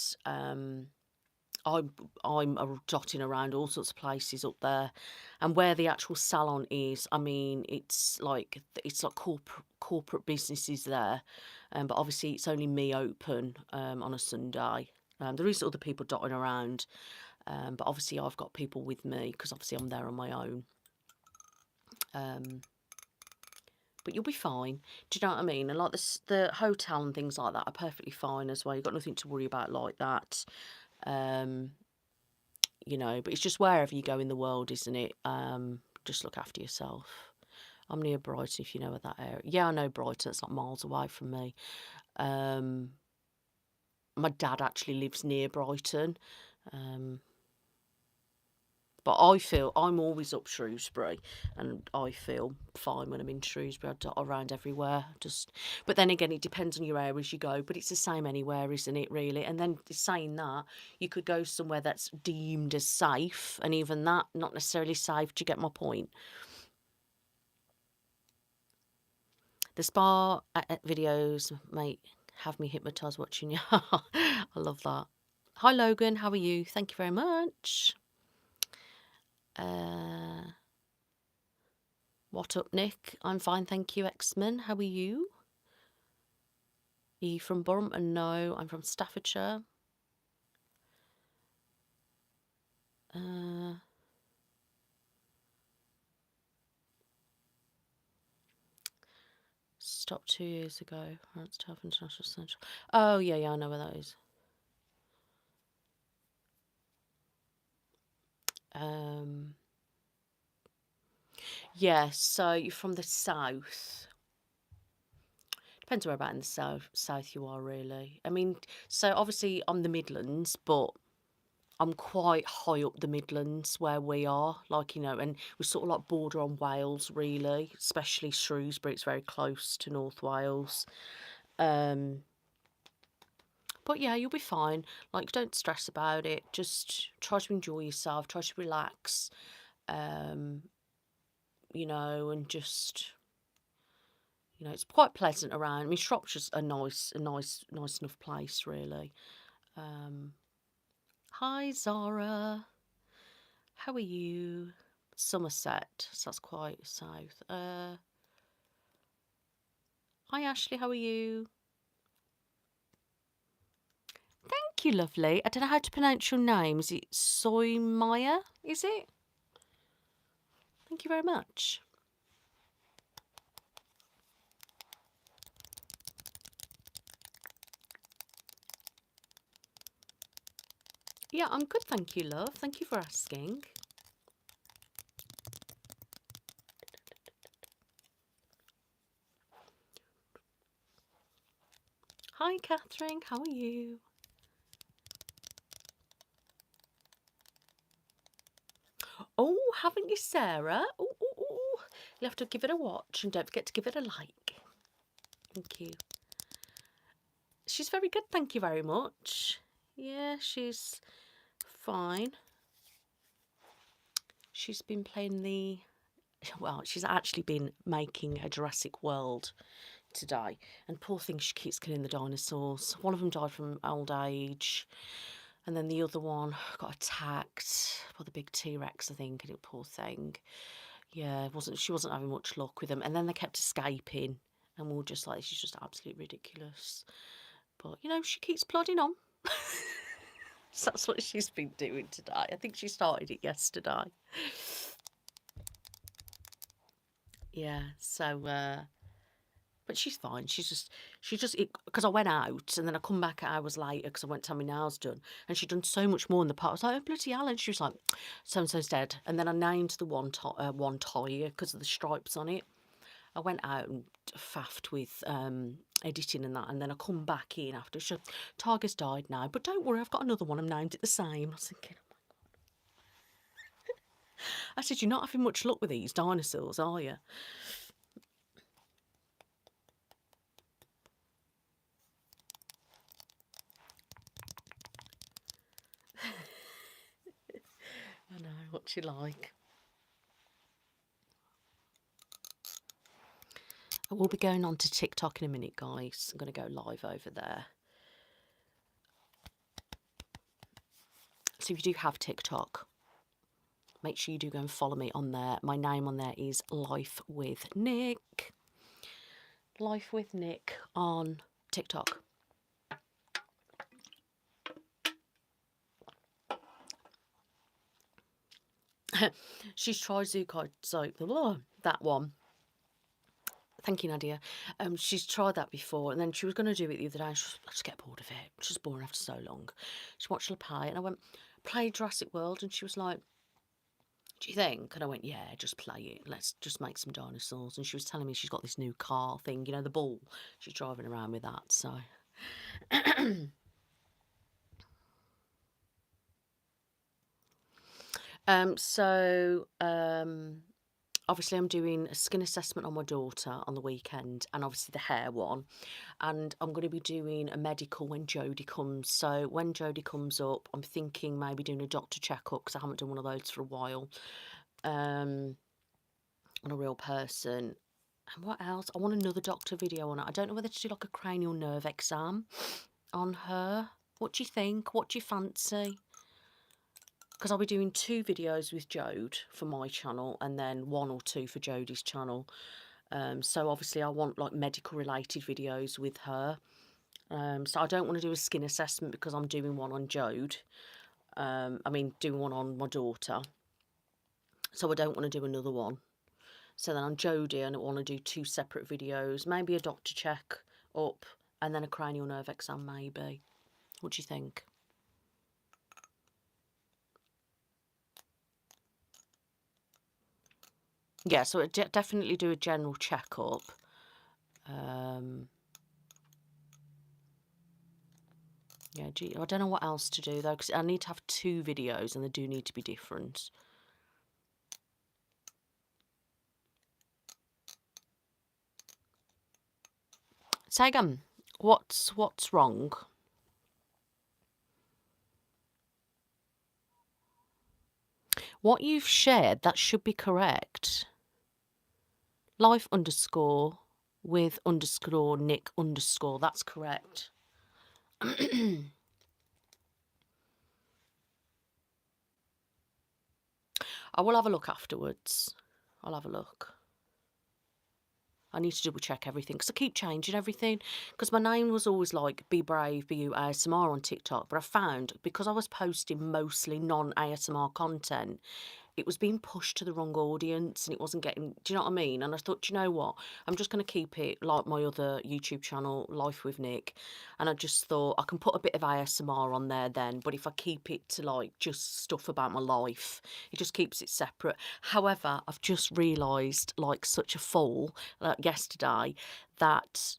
dotting around all sorts of places up there, and where the actual salon is, I mean, it's like corporate businesses there, but obviously it's only me open on a Sunday. There is other people dotting around, but obviously I've got people with me because obviously I'm there on my own. But you'll be fine. Do you know what I mean? And like the hotel and things like that are perfectly fine as well. You've got nothing to worry about like that. But it's just wherever you go in the world, isn't it? Just look after yourself. I'm near Brighton, if you know where that area. Yeah, I know Brighton. It's not miles away from me. My dad actually lives near Brighton. But I'm always up Shrewsbury, and I feel fine when I'm in Shrewsbury. I dot around everywhere. But then again, it depends on your areas you go. But it's the same anywhere, isn't it? Really. And then saying that, you could go somewhere that's deemed as safe, and even that not necessarily safe. Do you get my point? The spa videos, mate, have me hypnotised watching you. I love that. Hi Logan, how are you? Thank you very much. What up, Nick? I'm fine, thank you, X-Men. How are you? Are you from Brompton? No, I'm from Staffordshire. Stopped 2 years ago. That's tough. International Central. Oh, yeah, I know where that is. Yeah, so you're from the south. Depends where about in the south you are, really. I mean, so obviously I'm the Midlands, but I'm quite high up the Midlands where we are, and we're sort of like border on Wales, really, especially Shrewsbury. It's very close to North Wales. But yeah, you'll be fine. Like, don't stress about it. Just try to enjoy yourself, try to relax, and just, it's quite pleasant around. I mean, Shropshire's a nice enough place, really. Hi, Zara. How are you? Somerset, so that's quite south. Hi, Ashley, how are you? Thank you, lovely. I don't know how to pronounce your name. Is it Soymaya? Is it? Thank you very much. Yeah, I'm good, thank you, love. Thank you for asking. Hi, Catherine. How are you? Oh, haven't you, Sarah? Oh, oh, oh. You'll have to give it a watch and don't forget to give it a like. Thank you. She's very good, thank you very much. Yeah, she's fine. She's been playing the... Well, she's actually been making a Jurassic World today. And poor thing, she keeps killing the dinosaurs. One of them died from old age. And then the other one got attacked by the big T-Rex, I think, and it, poor thing. Yeah, she wasn't having much luck with them. And then they kept escaping. And we were just like, she's just absolutely ridiculous. But, you know, she keeps plodding on. So that's what she's been doing today. I think she started it yesterday. Yeah, so, but she's fine. Because I went out and then I come back hours later because I went to have my nails done. And she'd done so much more in the part. I was like, oh, bloody hell. And she was like, so-and-so's dead. And then I named the one tyre because of the stripes on it. I went out and faffed with editing and that, and then I come back in after. She said, Tiger's died now, but don't worry, I've got another one. I'm named it the same. I was thinking, oh my God. I said, you're not having much luck with these dinosaurs, are you? I know, what you like. I will be going on to TikTok in a minute, guys. I'm going to go live over there. So if you do have TikTok, make sure you do go and follow me on there. My name on there is Life with Nick. Life with Nick on TikTok. She's tried Zukai, so that one. Thank you, Nadia. She's tried that before, and then she was going to do it the other day. I just get bored of it. It's just boring after so long. She watched her play, and I went, play Jurassic World, and she was like, do you think? And I went, yeah, just play it. Let's just make some dinosaurs. And she was telling me she's got this new car thing, you know, the ball. She's driving around with that, so... Obviously I'm doing a skin assessment on my daughter on the weekend, and obviously the hair one, and I'm going to be doing a medical when Jodie comes. So when Jodie comes up, I'm thinking maybe doing a doctor checkup because I haven't done one of those for a while, on a real person. And what else? I want another doctor video on it. I don't know whether to do like a cranial nerve exam on her. What do you think? What do you fancy? Because I'll be doing 2 videos with Jode for my channel and then 1 or 2 for Jodie's channel. So obviously I want like medical related videos with her. So I don't want to do a skin assessment because I'm doing one on Jode. Doing one on my daughter. So I don't want to do another one. So then on Jodie, I want to do 2 separate videos. Maybe a doctor check up and then a cranial nerve exam maybe. What do you think? Yeah, so definitely do a general checkup. Yeah, I don't know what else to do though, because I need to have 2 videos and they do need to be different. Say again, what's wrong? What you've shared, that should be correct. Life underscore with underscore Nick underscore, that's correct. I will have a look afterwards. I'll have a look. I need to double check everything because I keep changing everything. Because my name was always like Be Brave, Be You ASMR on TikTok. But I found because I was posting mostly non-ASMR content, it was being pushed to the wrong audience and it wasn't getting, do you know what I mean? And I thought, do you know what? I'm just going to keep it like my other YouTube channel, Life with Nick. And I just thought I can put a bit of ASMR on there then, but if I keep it to like just stuff about my life, it just keeps it separate. However, I've just realised, like such a fool, yesterday, that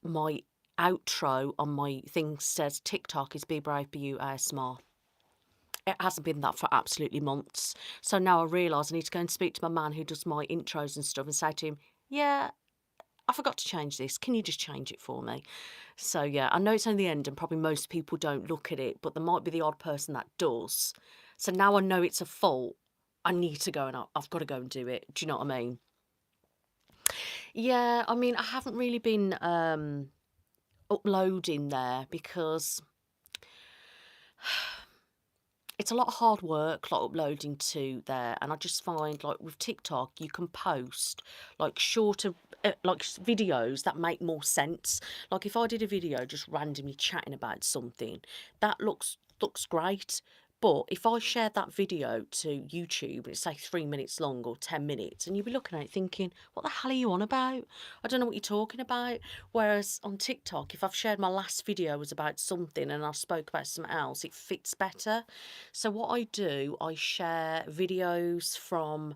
my outro on my thing says TikTok is Be Brave, Be You ASMR. It hasn't been that for absolutely months. So now I realise I need to go and speak to my man who does my intros and stuff and say to him, yeah, I forgot to change this. Can you just change it for me? So yeah, I know it's only the end and probably most people don't look at it, but there might be the odd person that does. So now I know it's a fault. I need to go and I've got to go and do it. Do you know what I mean? Yeah, I mean, I haven't really been uploading there because it's a lot of hard work, like uploading to there, and I just find like with TikTok you can post like shorter videos that make more sense. Like if I did a video just randomly chatting about something, that looks great. But if I shared that video to YouTube, it's say 3 minutes long or 10 minutes, and you'd be looking at it thinking, what the hell are you on about? I don't know what you're talking about. Whereas on TikTok, if I've shared my last video was about something and I spoke about something else, it fits better. So what I do, I share videos from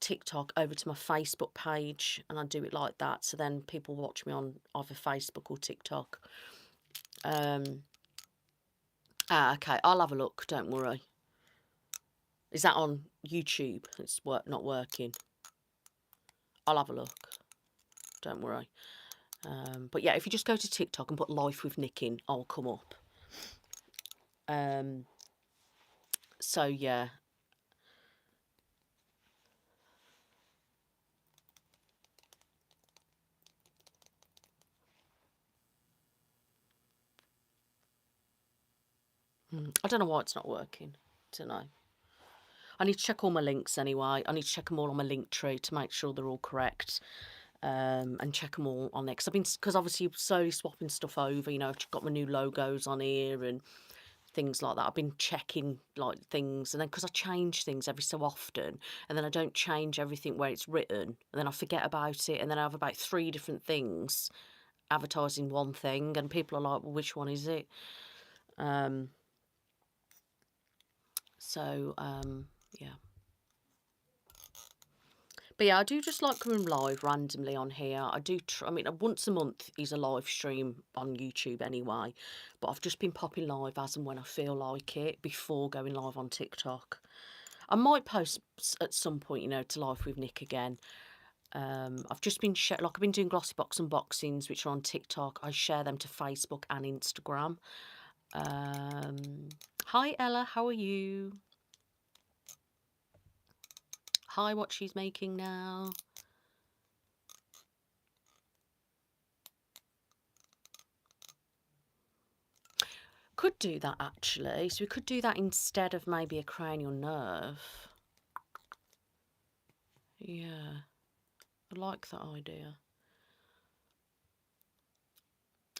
TikTok over to my Facebook page, and I do it like that. So then people watch me on either Facebook or TikTok. Okay, I'll have a look. Don't worry. Is that on YouTube? It's not working. I'll have a look. Don't worry. But yeah, if you just go to TikTok and put Life with Nick in, I'll come up. So yeah. I don't know why it's not working. Don't know. I need to check all my links anyway. I need to check them all on my link tree to make sure they're all correct. And check them all on there because obviously you're slowly swapping stuff over. You know, I've got my new logos on here and things like that. I've been checking like things, and then because I change things every so often, and then I don't change everything where it's written, and then I forget about it, and then I have about 3 different things advertising one thing, and people are like, "Well, which one is it?" Yeah. But yeah, I do just like coming live randomly on here. I do, I mean, once a month is a live stream on YouTube anyway. But I've just been popping live as and when I feel like it before going live on TikTok. I might post at some point, you know, to Live with Nick again. I've just been, like I've been doing glossy box unboxings, which are on TikTok. I share them to Facebook and Instagram. Hi Ella, how are you? Hi, what she's making now. Could do that actually. So we could do that instead of maybe a cranial nerve. Yeah, I like that idea.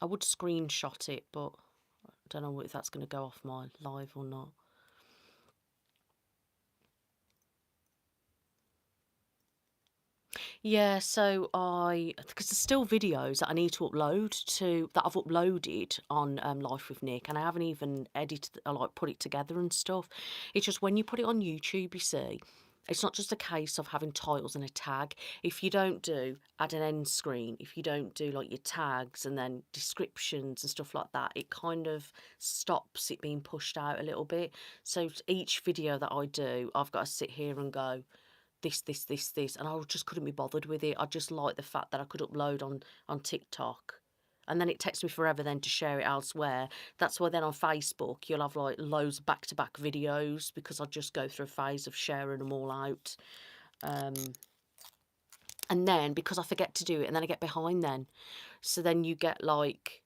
I would screenshot it, but I don't know if that's going to go off my live or not. Yeah, so because there's still videos that I need to upload that I've uploaded on Life with Nick, and I haven't even edited, like put it together and stuff. It's just when you put it on YouTube, you see, it's not just a case of having titles and a tag. If you don't do add an end screen, if you don't do like your tags and then descriptions and stuff like that, it kind of stops it being pushed out a little bit. So each video that I do, I've got to sit here and go, this, and I just couldn't be bothered with it. I just like the fact that I could upload on TikTok, and then it takes me forever then to share it elsewhere. That's why then on Facebook you'll have like loads of back-to-back videos, because I just go through a phase of sharing them all out. And then because I forget to do it, and then I get behind then. So then you get like,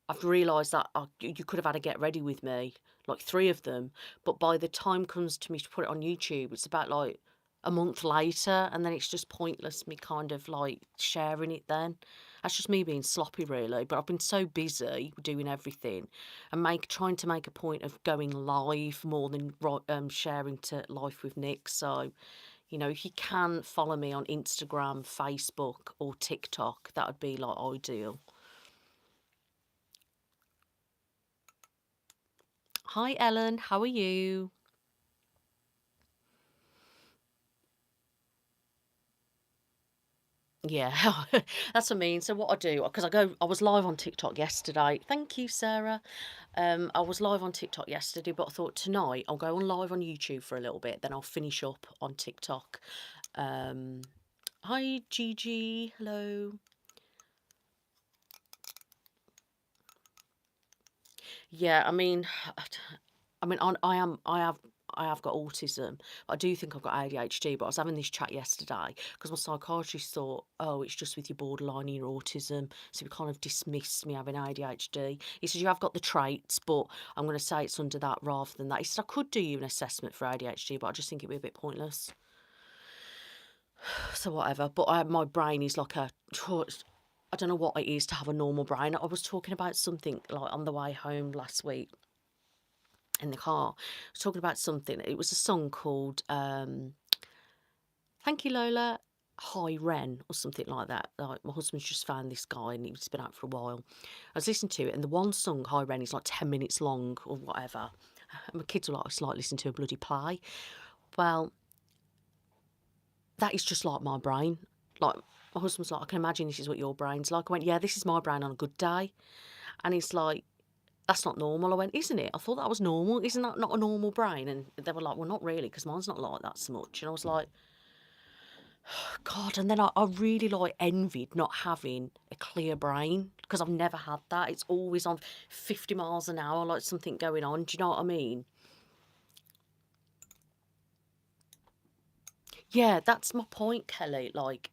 I've realised that you could have had a get ready with me, like 3 of them, but by the time comes to me to put it on YouTube, it's about like a month later, and then it's just pointless me kind of like sharing it then. That's just me being sloppy, really. But I've been so busy doing everything and trying to make a point of going live more than sharing to life with Nick. So, you know, if you can follow me on Instagram, Facebook, or TikTok, that would be like ideal. Hi, Ellen. How are you? Yeah, that's what I mean. So what I do, because I was live on TikTok yesterday. Thank you, Sarah. I was live on TikTok yesterday, but I thought tonight I'll go on live on YouTube for a little bit, then I'll finish up on TikTok. Um, Hi, Gigi. Hello. Yeah, I mean, I have got autism. I do think I've got ADHD, but I was having this chat yesterday because my psychiatrist thought, oh, it's just with your borderline and your autism. So he kind of dismissed me having ADHD. He says, you have got the traits, but I'm going to say it's under that rather than that. He said, I could do you an assessment for ADHD, but I just think it'd be a bit pointless. So whatever. But my brain is like I don't know what it is to have a normal brain. I was talking about something like on the way home last week in the car. I was talking about something. It was a song called Thank You Lola, High Ren or something like that. Like my husband's just found this guy and he's been out for a while. I was listening to it and the one song, High Ren, is like 10 minutes long or whatever. And my kids were like, it's like listening to a bloody play. Well, that is just like my brain. Like my husband's like, I can imagine this is what your brain's like. I went, yeah, this is my brain on a good day. And he's like, that's not normal. I went, isn't it? I thought that was normal. Isn't that not a normal brain? And they were like, well, not really, because mine's not like that so much. And I was like, God. And then I really like envied not having a clear brain because I've never had that. It's always on 50 miles an hour, like something going on. Do you know what I mean? Yeah, that's my point, Kelly. Like,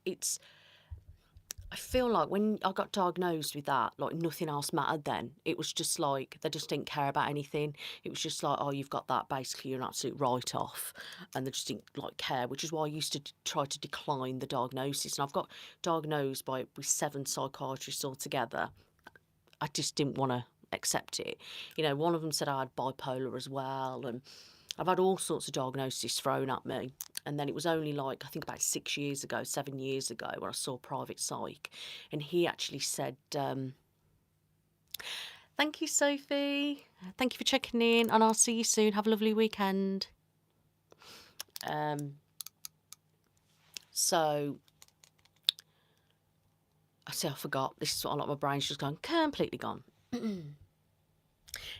I feel like when I got diagnosed with that, like nothing else mattered then. It was just like they just didn't care about anything. It was just like, oh, you've got that, basically you're an absolute write off. And they just didn't like care, which is why I used to try to decline the diagnosis. And I've got diagnosed with 7 psychiatrists altogether. I just didn't want to accept it. You know, one of them said I had bipolar as well, and I've had all sorts of diagnoses thrown at me. And then it was only like, I think about 6 years ago, 7 years ago, when I saw Private Psych. And he actually said, thank you, Sophie. Thank you for checking in, and I'll see you soon. Have a lovely weekend. So, I see, I forgot. This is what I like. My brain's just gone completely gone.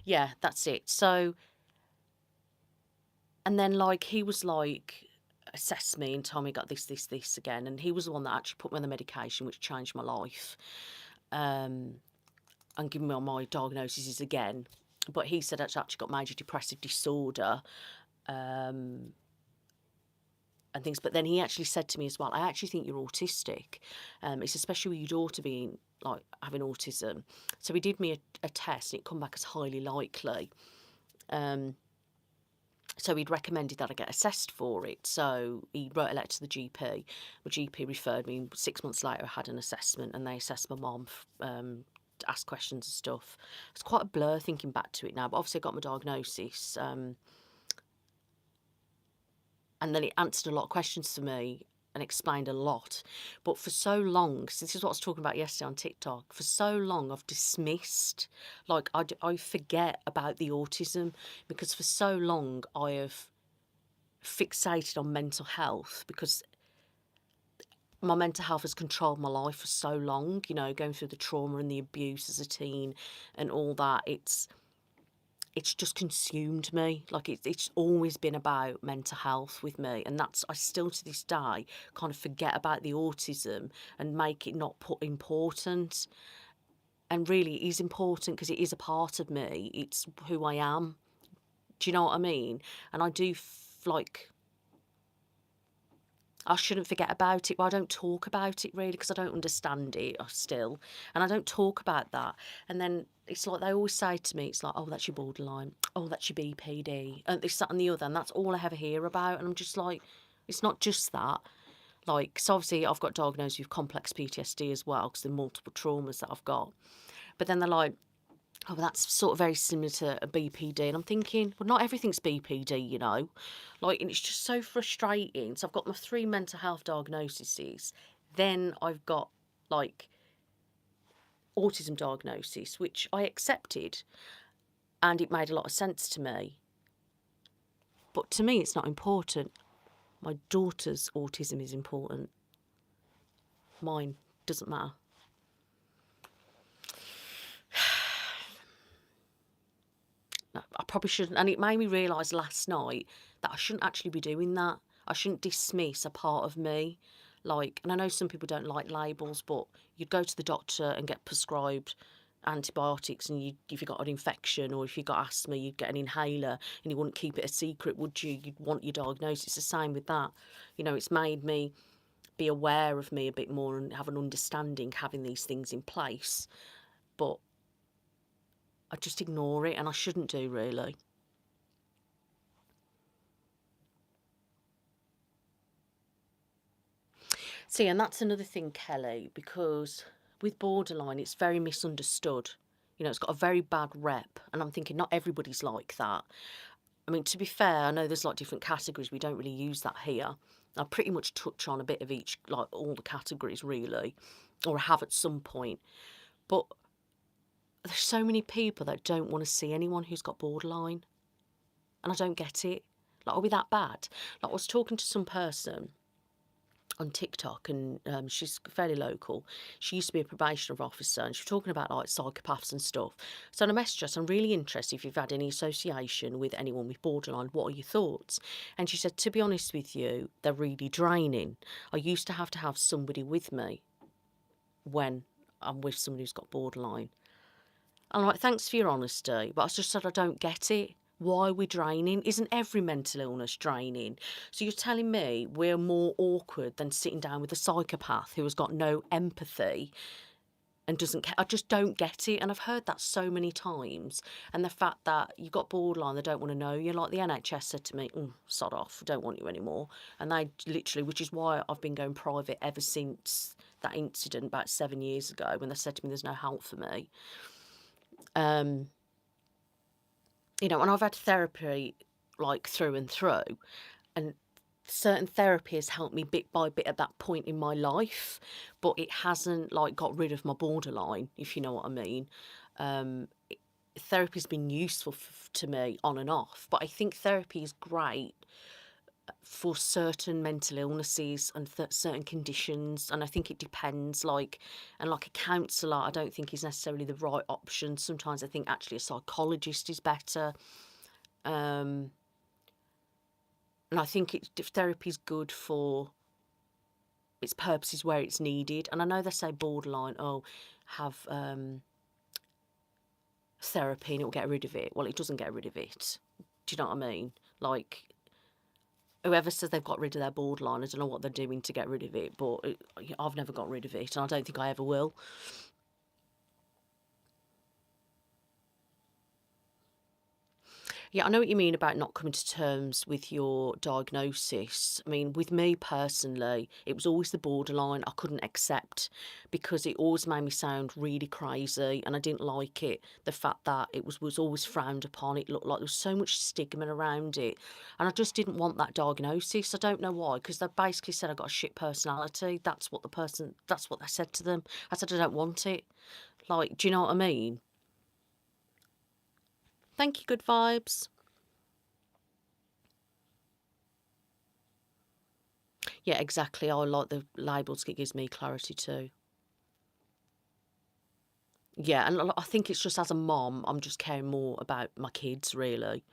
Yeah, that's it. So, and then like he was like, assessed me and told me I got this again. And he was the one that actually put me on the medication, which changed my life. And given me all my diagnoses again. But he said I'd actually got major depressive disorder. And things. But then he actually said to me as well, I actually think you're autistic. It's especially with your daughter being like having autism. So he did me a test and it come back as highly likely. So he'd recommended that I get assessed for it. So he wrote a letter to the GP. My GP referred me. 6 months later, I had an assessment and they assessed my mum, to ask questions and stuff. It's quite a blur thinking back to it now, but obviously I got my diagnosis. And then it answered a lot of questions for me and explained a lot. But for so long, so this is what I was talking about yesterday on TikTok, for so long I've dismissed, like I forget about the autism because for so long I have fixated on mental health because my mental health has controlled my life for so long, you know, going through the trauma and the abuse as a teen and all that. It's just consumed me. Like it's always been about mental health with me, and that's I still to this day kind of forget about the autism and make it not put important. And really, it is important because it is a part of me. It's who I am. Do you know what I mean? And I do like. I shouldn't forget about it, but I don't talk about it really because I don't understand it still. And I don't talk about that. And then it's like they always say to me, it's like, oh, that's your borderline. Oh, that's your BPD. And this, that, and the other. And that's all I ever hear about. And I'm just like, it's not just that. Like, so obviously I've got diagnosed with complex PTSD as well because the multiple traumas that I've got. But then they're like, oh, well, that's sort of very similar to a BPD. And I'm thinking, well, not everything's BPD, you know. Like, and it's just so frustrating. So I've got my 3 mental health diagnoses. Then I've got, like, autism diagnosis, which I accepted. And it made a lot of sense to me. But to me, it's not important. My daughter's autism is important. Mine doesn't matter. I probably shouldn't. And it made me realise last night that I shouldn't actually be doing that. I shouldn't dismiss a part of me. Like, and I know some people don't like labels, but you'd go to the doctor and get prescribed antibiotics, and if you got an infection or if you got asthma, you'd get an inhaler, and you wouldn't keep it a secret, would you? You'd want your diagnosis. It's the same with that. You know, it's made me be aware of me a bit more and have an understanding having these things in place. But I just ignore it, and I shouldn't do, really. See, and that's another thing, Kelly, because with borderline, it's very misunderstood. You know, it's got a very bad rep, and I'm thinking not everybody's like that. I mean, to be fair, I know there's like different categories. We don't really use that here. I pretty much touch on a bit of each, like all the categories, really, or I have at some point. But there's so many people that don't want to see anyone who's got borderline, and I don't get it. Like, are we that bad? Like, I was talking to some person on TikTok, and she's fairly local. She used to be a probationary officer, and she was talking about like psychopaths and stuff. So I messaged her, so I'm really interested if you've had any association with anyone with borderline. What are your thoughts? And she said, to be honest with you, they're really draining. I used to have somebody with me when I'm with somebody who's got borderline. I'm like, thanks for your honesty, but I just said I don't get it. Why are we draining? Isn't every mental illness draining? So you're telling me we're more awkward than sitting down with a psychopath who has got no empathy and doesn't care? I just don't get it. And I've heard that so many times. And the fact that you've got borderline, they don't want to know you. Like the NHS said to me, sod off, I don't want you anymore. And they literally, which is why I've been going private ever since that incident about 7 years ago when they said to me there's no help for me. You know, and I've had therapy like through and through, and certain therapy has helped me bit by bit at that point in my life, but it hasn't like got rid of my borderline, if you know what I mean. Therapy's been useful to me on and off, but I think therapy is great for certain mental illnesses and certain conditions, and I think it depends. Like, and like a counsellor, I don't think is necessarily the right option. Sometimes I think actually a psychologist is better. And I think therapy is good for its purposes where it's needed. And I know they say borderline, have therapy and it will get rid of it. Well, it doesn't get rid of it. Do you know what I mean? Like, whoever says they've got rid of their borderline, I don't know what they're doing to get rid of it, but I've never got rid of it, and I don't think I ever will. Yeah, I know what you mean about not coming to terms with your diagnosis. I mean, with me personally, it was always the borderline I couldn't accept because it always made me sound really crazy, and I didn't like it. The fact that it was always frowned upon. It looked like there was so much stigma around it, and I just didn't want that diagnosis. I don't know why, because they basically said I got a shit personality. That's what they said to them. I said I don't want it. Like, do you know what I mean? Thank you, good vibes. Yeah, exactly. I like the labels, it gives me clarity too. Yeah, and I think it's just as a mom, I'm just caring more about my kids, really.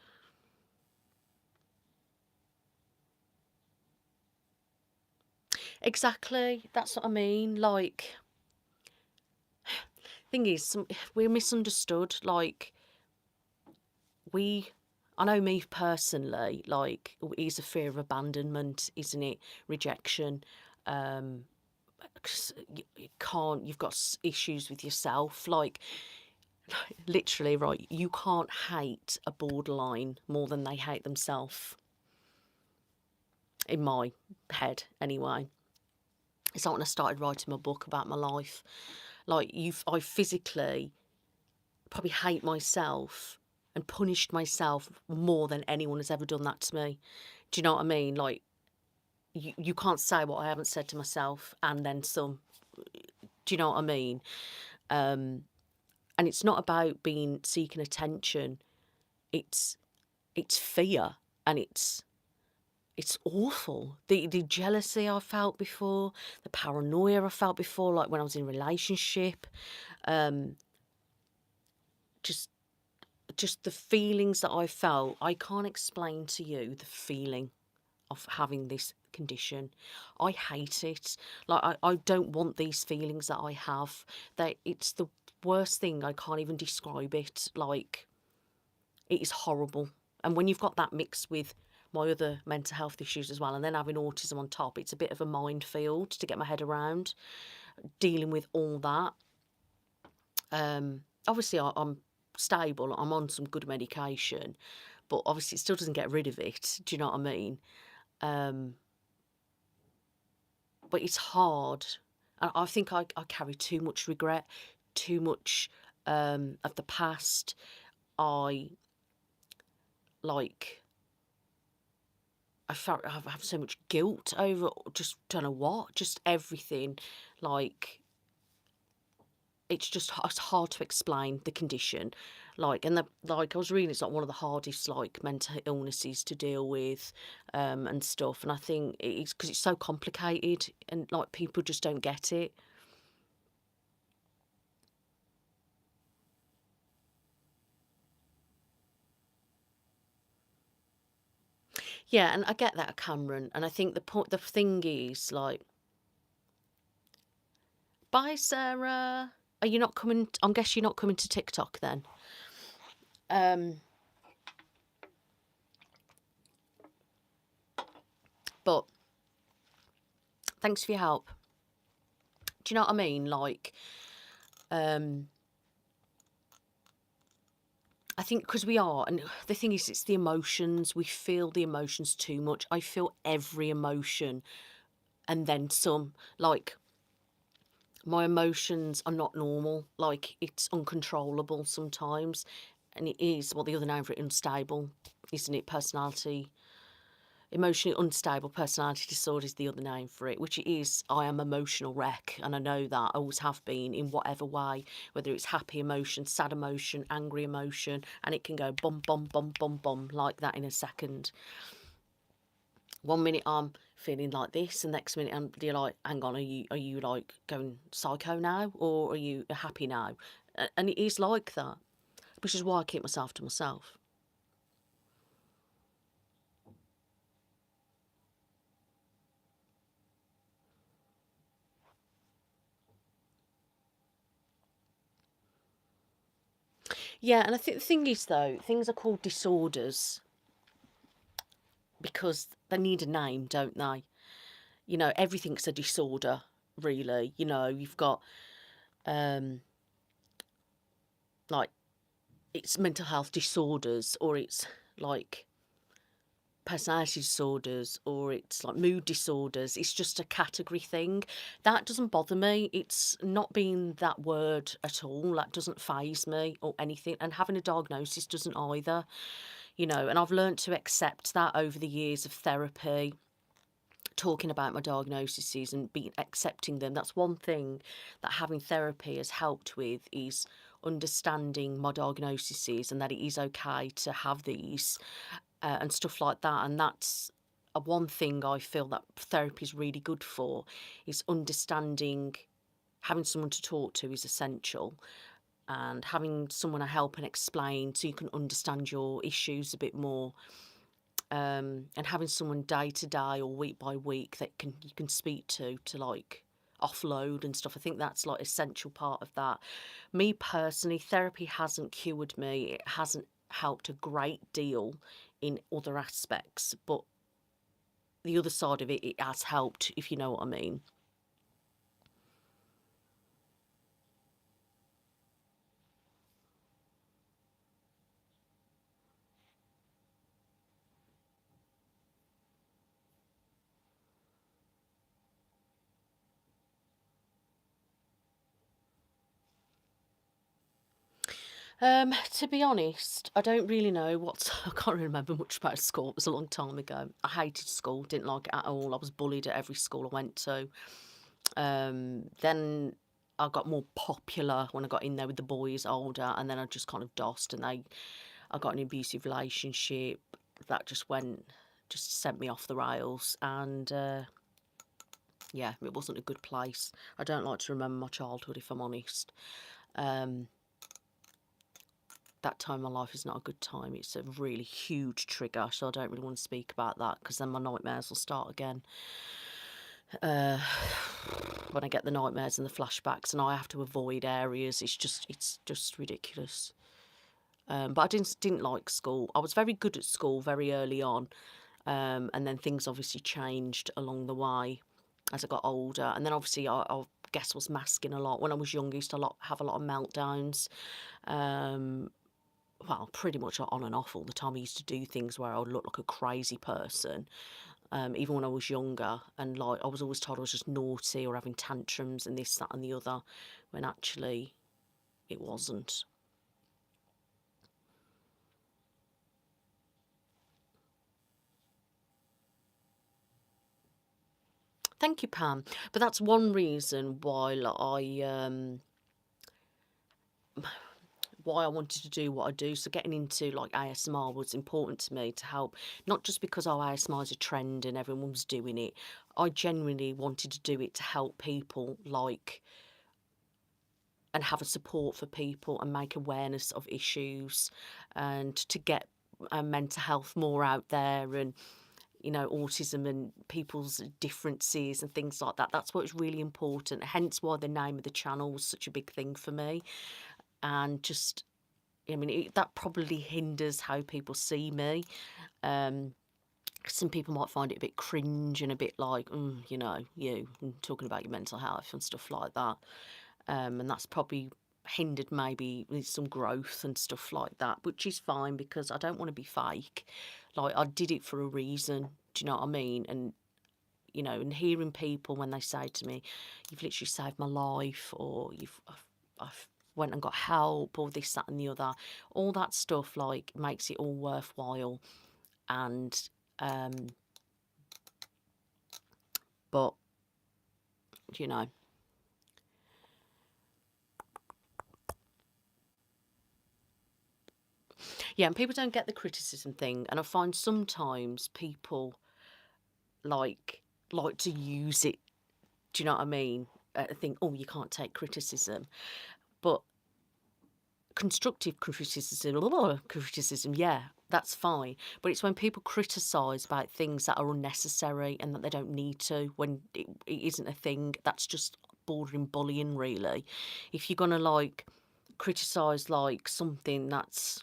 Exactly. That's what I mean. Like, thing is, we're misunderstood. Like, I know me personally, like, it's a fear of abandonment, isn't it? Rejection. 'Cause you can't, you've got issues with yourself. Like, literally, right, you can't hate a borderline more than they hate themselves. In my head, anyway. It's like when I started writing my book about my life. Like, I physically probably hate myself and punished myself more than anyone has ever done that to me. Do you know what I mean? Like, you can't say what I haven't said to myself and then some. Do you know what I mean? And it's not about being seeking attention. It's fear, and it's awful. The jealousy I felt before, the paranoia I felt before, like when I was in a relationship, um, just the feelings that I felt. I can't explain to you the feeling of having this condition. I hate it. Like, I don't want these feelings that I have. It's the worst thing. I can't even describe it. Like, it is horrible. And when you've got that mixed with my other mental health issues as well, and then having autism on top, it's a bit of a minefield to get my head around, dealing with all that. Obviously, I'm stable. I'm on some good medication, but obviously it still doesn't get rid of it. Do you know what I mean? But it's hard. And I think I carry too much regret, too much of the past. I like I felt I have so much guilt over just don't know what, just everything. Like, it's hard to explain the condition. Like, and I was reading, it's like one of the hardest like mental illnesses to deal with, and stuff. And I think it's because it's so complicated, and like people just don't get it. Yeah, and I get that, Cameron. And I think the thing is, like, bye, Sarah. Are you not coming? I guess you're not coming to TikTok then. But thanks for your help. Do you know what I mean? Like, I think because we are, and the thing is, it's the emotions. We feel the emotions too much. I feel every emotion and then some. Like, my emotions are not normal. Like, it's uncontrollable sometimes. And it is, well, the other name for it, unstable, isn't it? Emotionally unstable personality disorder is the other name for it, which it is. I am emotional wreck, and I know that. I always have been, in whatever way, whether it's happy emotion, sad emotion, angry emotion, and it can go bum, bum, bum, bum, bum, like that in a second. One minute I'm feeling like this, and next minute you're like, hang on, are you like going psycho now, or are you happy now? And it is like that, which is why I keep myself to myself. Yeah, and I think the thing is, though, things are called disorders because they need a name, don't they? You know, everything's a disorder, really. You know, you've got like, it's mental health disorders, or it's like personality disorders, or it's like mood disorders. It's just a category thing. That doesn't bother me. It's not being that word at all. That doesn't faze me or anything. And having a diagnosis doesn't either, you know. And I've learned to accept that over the years of therapy, talking about my diagnoses and accepting them. That's one thing that having therapy has helped with, is understanding my diagnoses and that it is okay to have these, and stuff like that. And that's one thing I feel that therapy is really good for, is understanding. Having someone to talk to is essential, and having someone to help and explain so you can understand your issues a bit more, and having someone day to day or week by week that you can speak to like offload and stuff. I think that's like essential part of that. Me personally, therapy hasn't cured me. It hasn't helped a great deal in other aspects, but the other side of it has helped, if you know what I mean. To be honest, I don't really know what's. I can't remember much about school. It was a long time ago. I hated school, didn't like it at all. I was bullied at every school I went to. Then I got more popular when I got in there with the boys older, and then I just kind of dossed, and I got an abusive relationship that just sent me off the rails, and yeah, it wasn't a good place. I don't like to remember my childhood, if I'm honest. That time of my life is not a good time. It's a really huge trigger, so I don't really want to speak about that because then my nightmares will start again. When I get the nightmares and the flashbacks, and I have to avoid areas, it's just ridiculous. But I didn't like school. I was very good at school very early on, and then things obviously changed along the way as I got older. And then obviously I guess was masking a lot. When I was younger, I used to have a lot of meltdowns. Well, pretty much on and off all the time. I used to do things where I would look like a crazy person, even when I was younger. And like I was always told I was just naughty or having tantrums and this, that, and the other, when actually it wasn't. Thank you, Pam. But that's one reason why I wanted to do what I do. So getting into like ASMR was important to me to help, not just because ASMR is a trend and everyone was doing it. I genuinely wanted to do it to help people, like, and have a support for people and make awareness of issues, and to get mental health more out there, and autism and people's differences and things like that. That's what's really important. Hence why the name of the channel was such a big thing for me. And just, I mean, that probably hinders how people see me. Some people might find it a bit cringe and a bit like, you talking about your mental health and stuff like that. And that's probably hindered maybe with some growth and stuff like that, which is fine because I don't want to be fake. Like, I did it for a reason. Do you know what I mean? And and hearing people when they say to me, "You've literally saved my life," or I've went and got help," or this, that, and the other, all that stuff like makes it all worthwhile. And but you know. Yeah, and people don't get the criticism thing, and I find sometimes people like to use it. Do you know what I mean? Think, oh, you can't take criticism, but constructive criticism, yeah, that's fine. But it's when people criticise about things that are unnecessary and that they don't need to, when it isn't a thing. That's just bordering bullying, really. If you're gonna like criticise like something that's,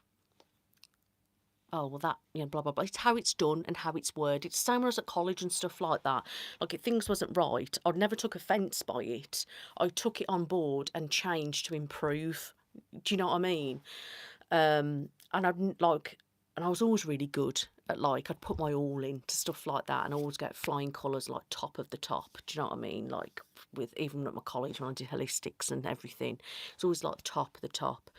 oh, well, that, blah, blah, blah. It's how it's done and how it's worded. It's the same as at college and stuff like that. Like, if things wasn't right, I never took offence by it. I took it on board and changed to improve. Do you know what I mean? And I was always really good at, like, I'd put my all into stuff like that, and I always get flying colours, like, top of the top. Do you know what I mean? Like, with even at my college when I did holistics and everything, it's always like the top of the top.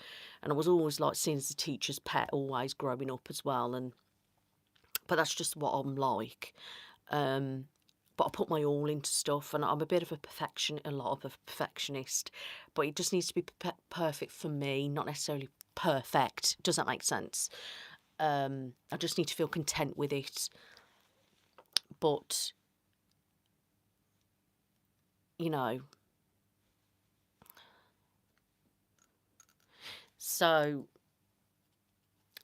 And I was always like seen as a teacher's pet, always growing up as well. But that's just what I'm like. But I put my all into stuff, and I'm a bit of a lot of a perfectionist. But it just needs to be perfect for me, not necessarily perfect. Does that make sense? I just need to feel content with it. But so,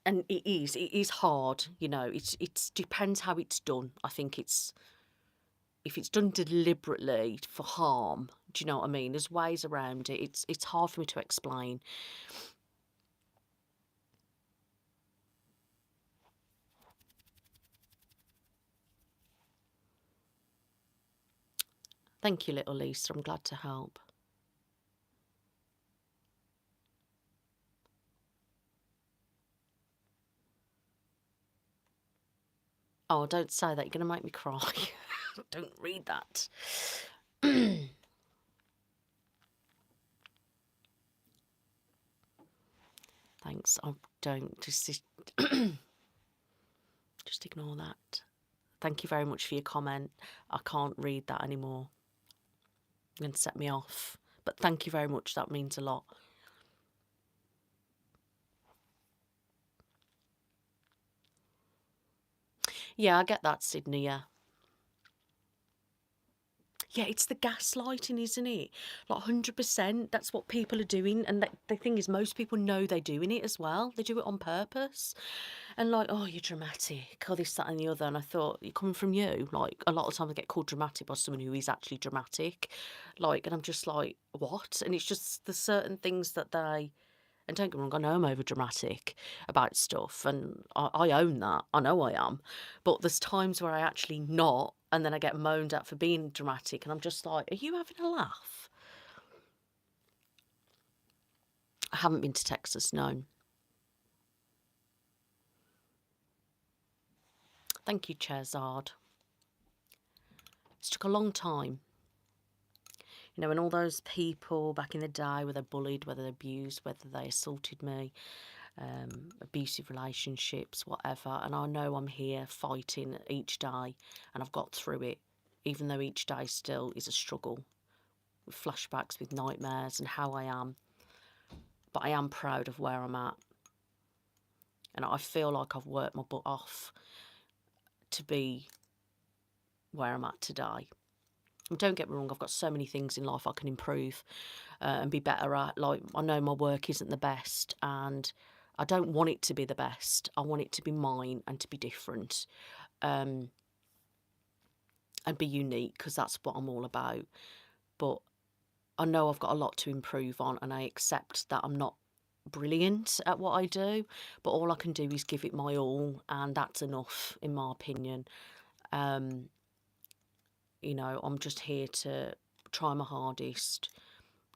and it is hard. It's depends how it's done. I think if it's done deliberately for harm, do you know what I mean? There's ways around it. It's hard for me to explain. Thank you, little Lisa. I'm glad to help. Oh, don't say that. You're going to make me cry. Don't read that. thanks. I don't just just ignore that. Thank you very much for your comment. I can't read that anymore. You're going to set me off. But thank you very much. That means a lot. Yeah, I get that, Sydney, yeah. Yeah, it's the gaslighting, isn't it? Like 100%, that's what people are doing. And the thing is, most people know they're doing it as well. They do it on purpose. And like, oh, you're dramatic, or this, that, and the other. And I thought, you're coming from you. Like, a lot of times I get called dramatic by someone who is actually dramatic. Like, and I'm just like, what? And it's just the certain things that they. And don't get me wrong, I know I'm over dramatic about stuff, and I own that. I know I am. But there's times where I actually not, and then I get moaned at for being dramatic, and I'm just like, are you having a laugh? I haven't been to Texas, no. Thank you, Cherzard. It's took a long time. You know, and all those people back in the day, whether bullied, whether they abused, whether they assaulted me, abusive relationships, whatever. And I know I'm here fighting each day, and I've got through it, even though each day still is a struggle, with flashbacks, with nightmares, and how I am. But I am proud of where I'm at. And I feel like I've worked my butt off to be where I'm at today. And don't get me wrong, I've got so many things in life I can improve and be better at. Like, I know my work isn't the best, and I don't want it to be the best. I want it to be mine and to be different, and be unique, because that's what I'm all about. But I know I've got a lot to improve on, and I accept that I'm not brilliant at what I do, but all I can do is give it my all, and that's enough, in my opinion. You know, I'm just here to try my hardest,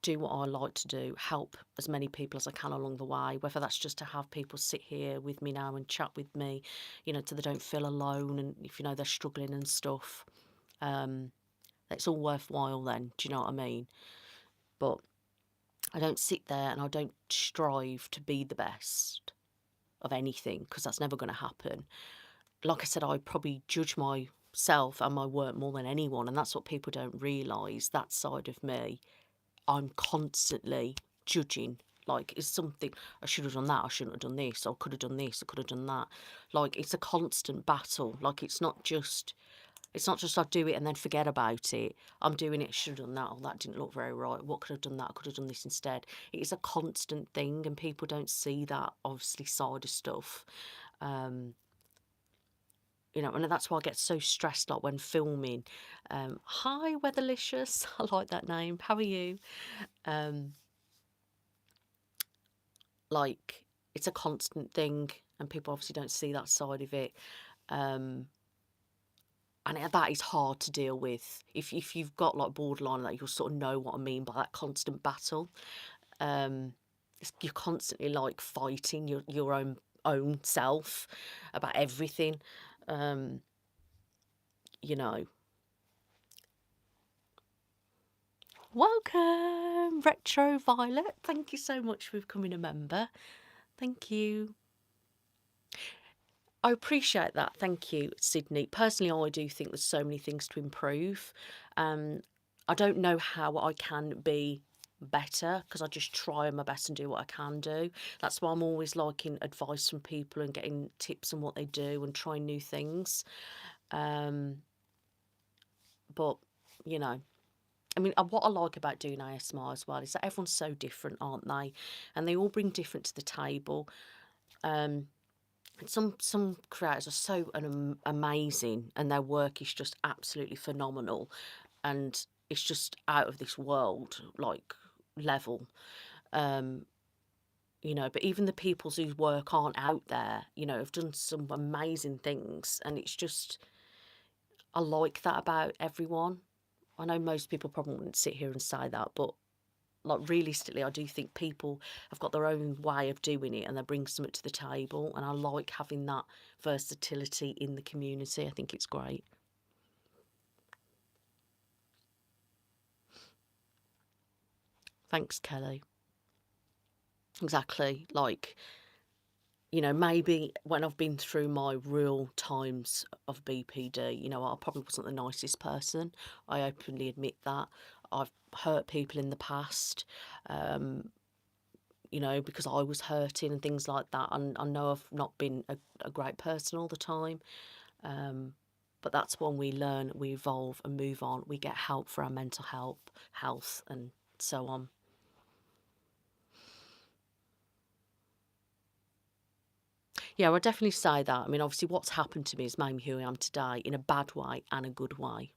do what I like to do, help as many people as I can along the way, whether that's just to have people sit here with me now and chat with me, you know, so they don't feel alone, and if, you know, they're struggling and stuff, it's all worthwhile then, do you know what I mean? But I don't sit there and I don't strive to be the best of anything, because that's never going to happen. Like I said, I probably judge myself and my work more than anyone, and that's what people don't realise, that side of me. I'm constantly judging. Like, it's something, I should have done that, I shouldn't have done this, I could have done this, I could have done that. Like, it's a constant battle. Like, it's not just I do it and then forget about it. I'm doing it, I should have done that, oh, that didn't look very right, what could I have done that, I could have done this instead. It is a constant thing, and people don't see that, obviously, side of stuff. You know, and that's why I get so stressed, like, when filming. Hi, Weatherlicious, I like that name, how are you? Like, it's a constant thing, and people obviously don't see that side of it. And that is hard to deal with. If you've got like borderline, that, you'll sort of know what I mean by that constant battle. You're constantly like fighting your own self about everything. You know. Welcome, Retro Violet. Thank you so much for becoming a member. Thank you. I appreciate that. Thank you, Sydney. Personally, I do think there's so many things to improve. I don't know how I can be better, because I just try my best and do what I can do. That's why I'm always liking advice from people and getting tips on what they do and trying new things. But, you know, I mean, what I like about doing ASMR as well is that everyone's so different, aren't they? And they all bring different to the table. Some creators are so amazing, and their work is just absolutely phenomenal, and it's just out of this world, like, level. You know, but even the people whose work aren't out there, you know, have done some amazing things, and it's just, I like that about everyone. I know most people probably wouldn't sit here and say that, but like, realistically, I do think people have got their own way of doing it, and they bring something to the table, and I like having that versatility in the community. I think it's great. Thanks, Kelly. Exactly. Like, you know, maybe when I've been through my real times of BPD, you know, I probably wasn't the nicest person. I openly admit that. I've hurt people in the past, um, you know, because I was hurting and things like that. And I know I've not been a great person all the time. Um, but that's when we learn, we evolve and move on. We get help for our mental health, and so on. Yeah, I would definitely say that. I mean, obviously, what's happened to me has made me who I am today in a bad way and a good way.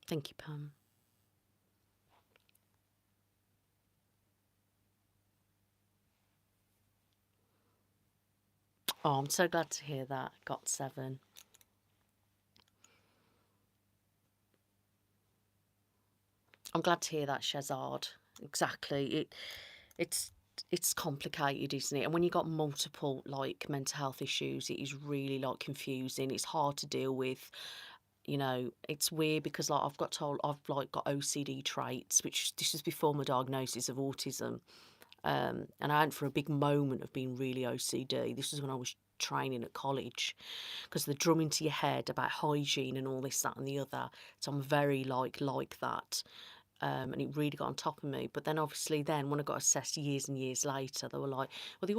Thank you, Pam. Oh, I'm so glad to hear that. Got 7. I'm glad to hear that, Shazad. Exactly. It's it's complicated, isn't it? And when you got multiple like mental health issues, it is really like confusing. It's hard to deal with. You know, it's weird because like I've got told I've like got OCD traits, which this is before my diagnosis of autism. And I went for a big moment of being really OCD. This was when I was training at college because the drum into your head about hygiene and all this, that, and the other. So I'm very like that. And it really got on top of me. But then, obviously, then when I got assessed years and years later, they were like, "Well, the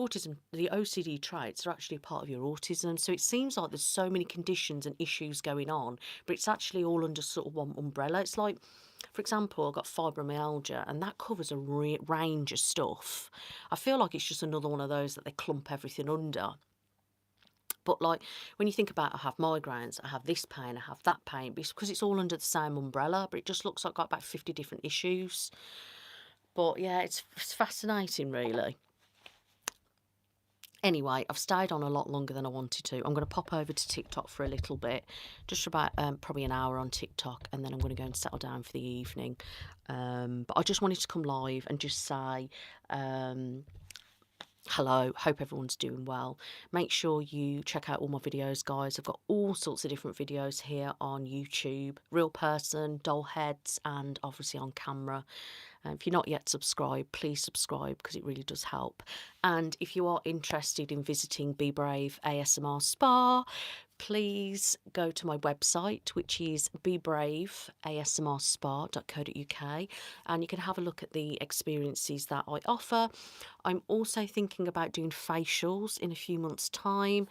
OCD traits are actually part of your autism." So it seems like there's so many conditions and issues going on, but it's actually all under sort of one umbrella. It's like, for example, I've got fibromyalgia, and that covers a range of stuff. I feel like it's just another one of those that they clump everything under. But like when you think about, I have migraines, I have this pain, I have that pain, because it's all under the same umbrella, but it just looks like I've got about 50 different issues. But yeah, it's fascinating, really. Anyway, I've stayed on a lot longer than I wanted to. I'm going to pop over to TikTok for a little bit, just for about probably an hour on TikTok, and then I'm going to go and settle down for the evening. But I just wanted to come live and just say hello, hope everyone's doing well. Make sure you check out all my videos, guys. I've got all sorts of different videos here on YouTube, real person, doll heads, and obviously on camera. If you're not yet subscribed, please subscribe because it really does help. And if you are interested in visiting Be Brave ASMR Spa, please go to my website, which is bebravebeyouasmr.co.uk, and you can have a look at the experiences that I offer. I'm also thinking about doing facials in a few months' time.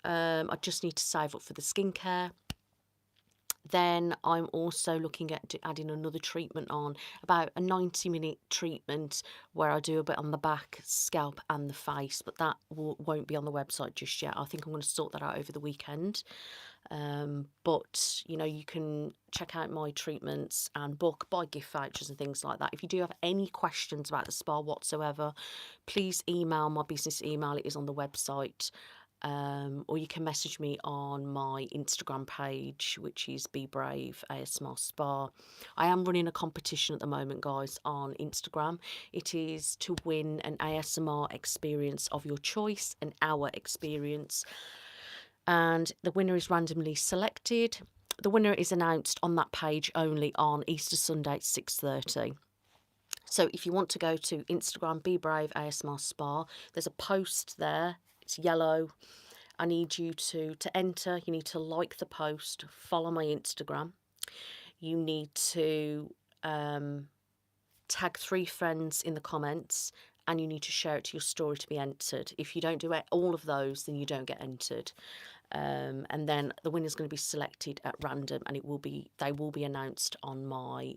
I just need to save up for the skincare. Then I'm also looking at adding another treatment on, about a 90-minute treatment where I do a bit on the back, scalp and the face, but that won't be on the website just yet. I think I'm going to sort that out over the weekend. But, you know, you can check out my treatments and buy gift vouchers and things like that. If you do have any questions about the spa whatsoever, please email my business email. It is on the website. Or you can message me on my Instagram page, which is Be Brave ASMR Spa. I am running a competition at the moment, guys, on Instagram. It is to win an ASMR experience of your choice, an hour experience, and the winner is randomly selected. The winner is announced on that page only on Easter Sunday at 6:30. So if you want to go to Instagram, Be Brave ASMR Spa, there's a post there. It's yellow. I need you to enter. You need to like the post, follow my Instagram. You need to tag 3 friends in the comments, and you need to share it to your story to be entered. If you don't do all of those, then you don't get entered. And then the winner is going to be selected at random, and they will be announced on my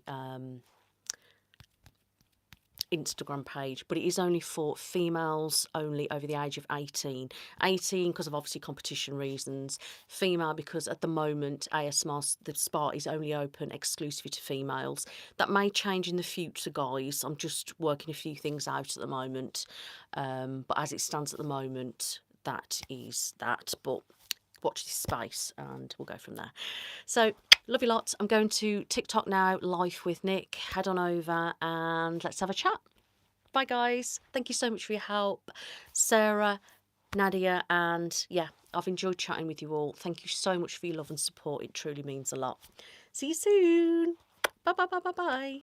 Instagram page, but it is only for females only over the age of 18. 18 because of obviously competition reasons. Female because at the moment ASMR, the spa is only open exclusively to females. That may change in the future, guys. I'm just working a few things out at the moment. But as it stands at the moment, that is that. But watch this space and we'll go from there. So love you lots. I'm going to TikTok now, Life with Nick. Head on over and let's have a chat. Bye, guys. Thank you so much for your help, Sarah, Nadia, and yeah, I've enjoyed chatting with you all. Thank you so much for your love and support. It truly means a lot. See you soon. Bye, bye, bye, bye, bye.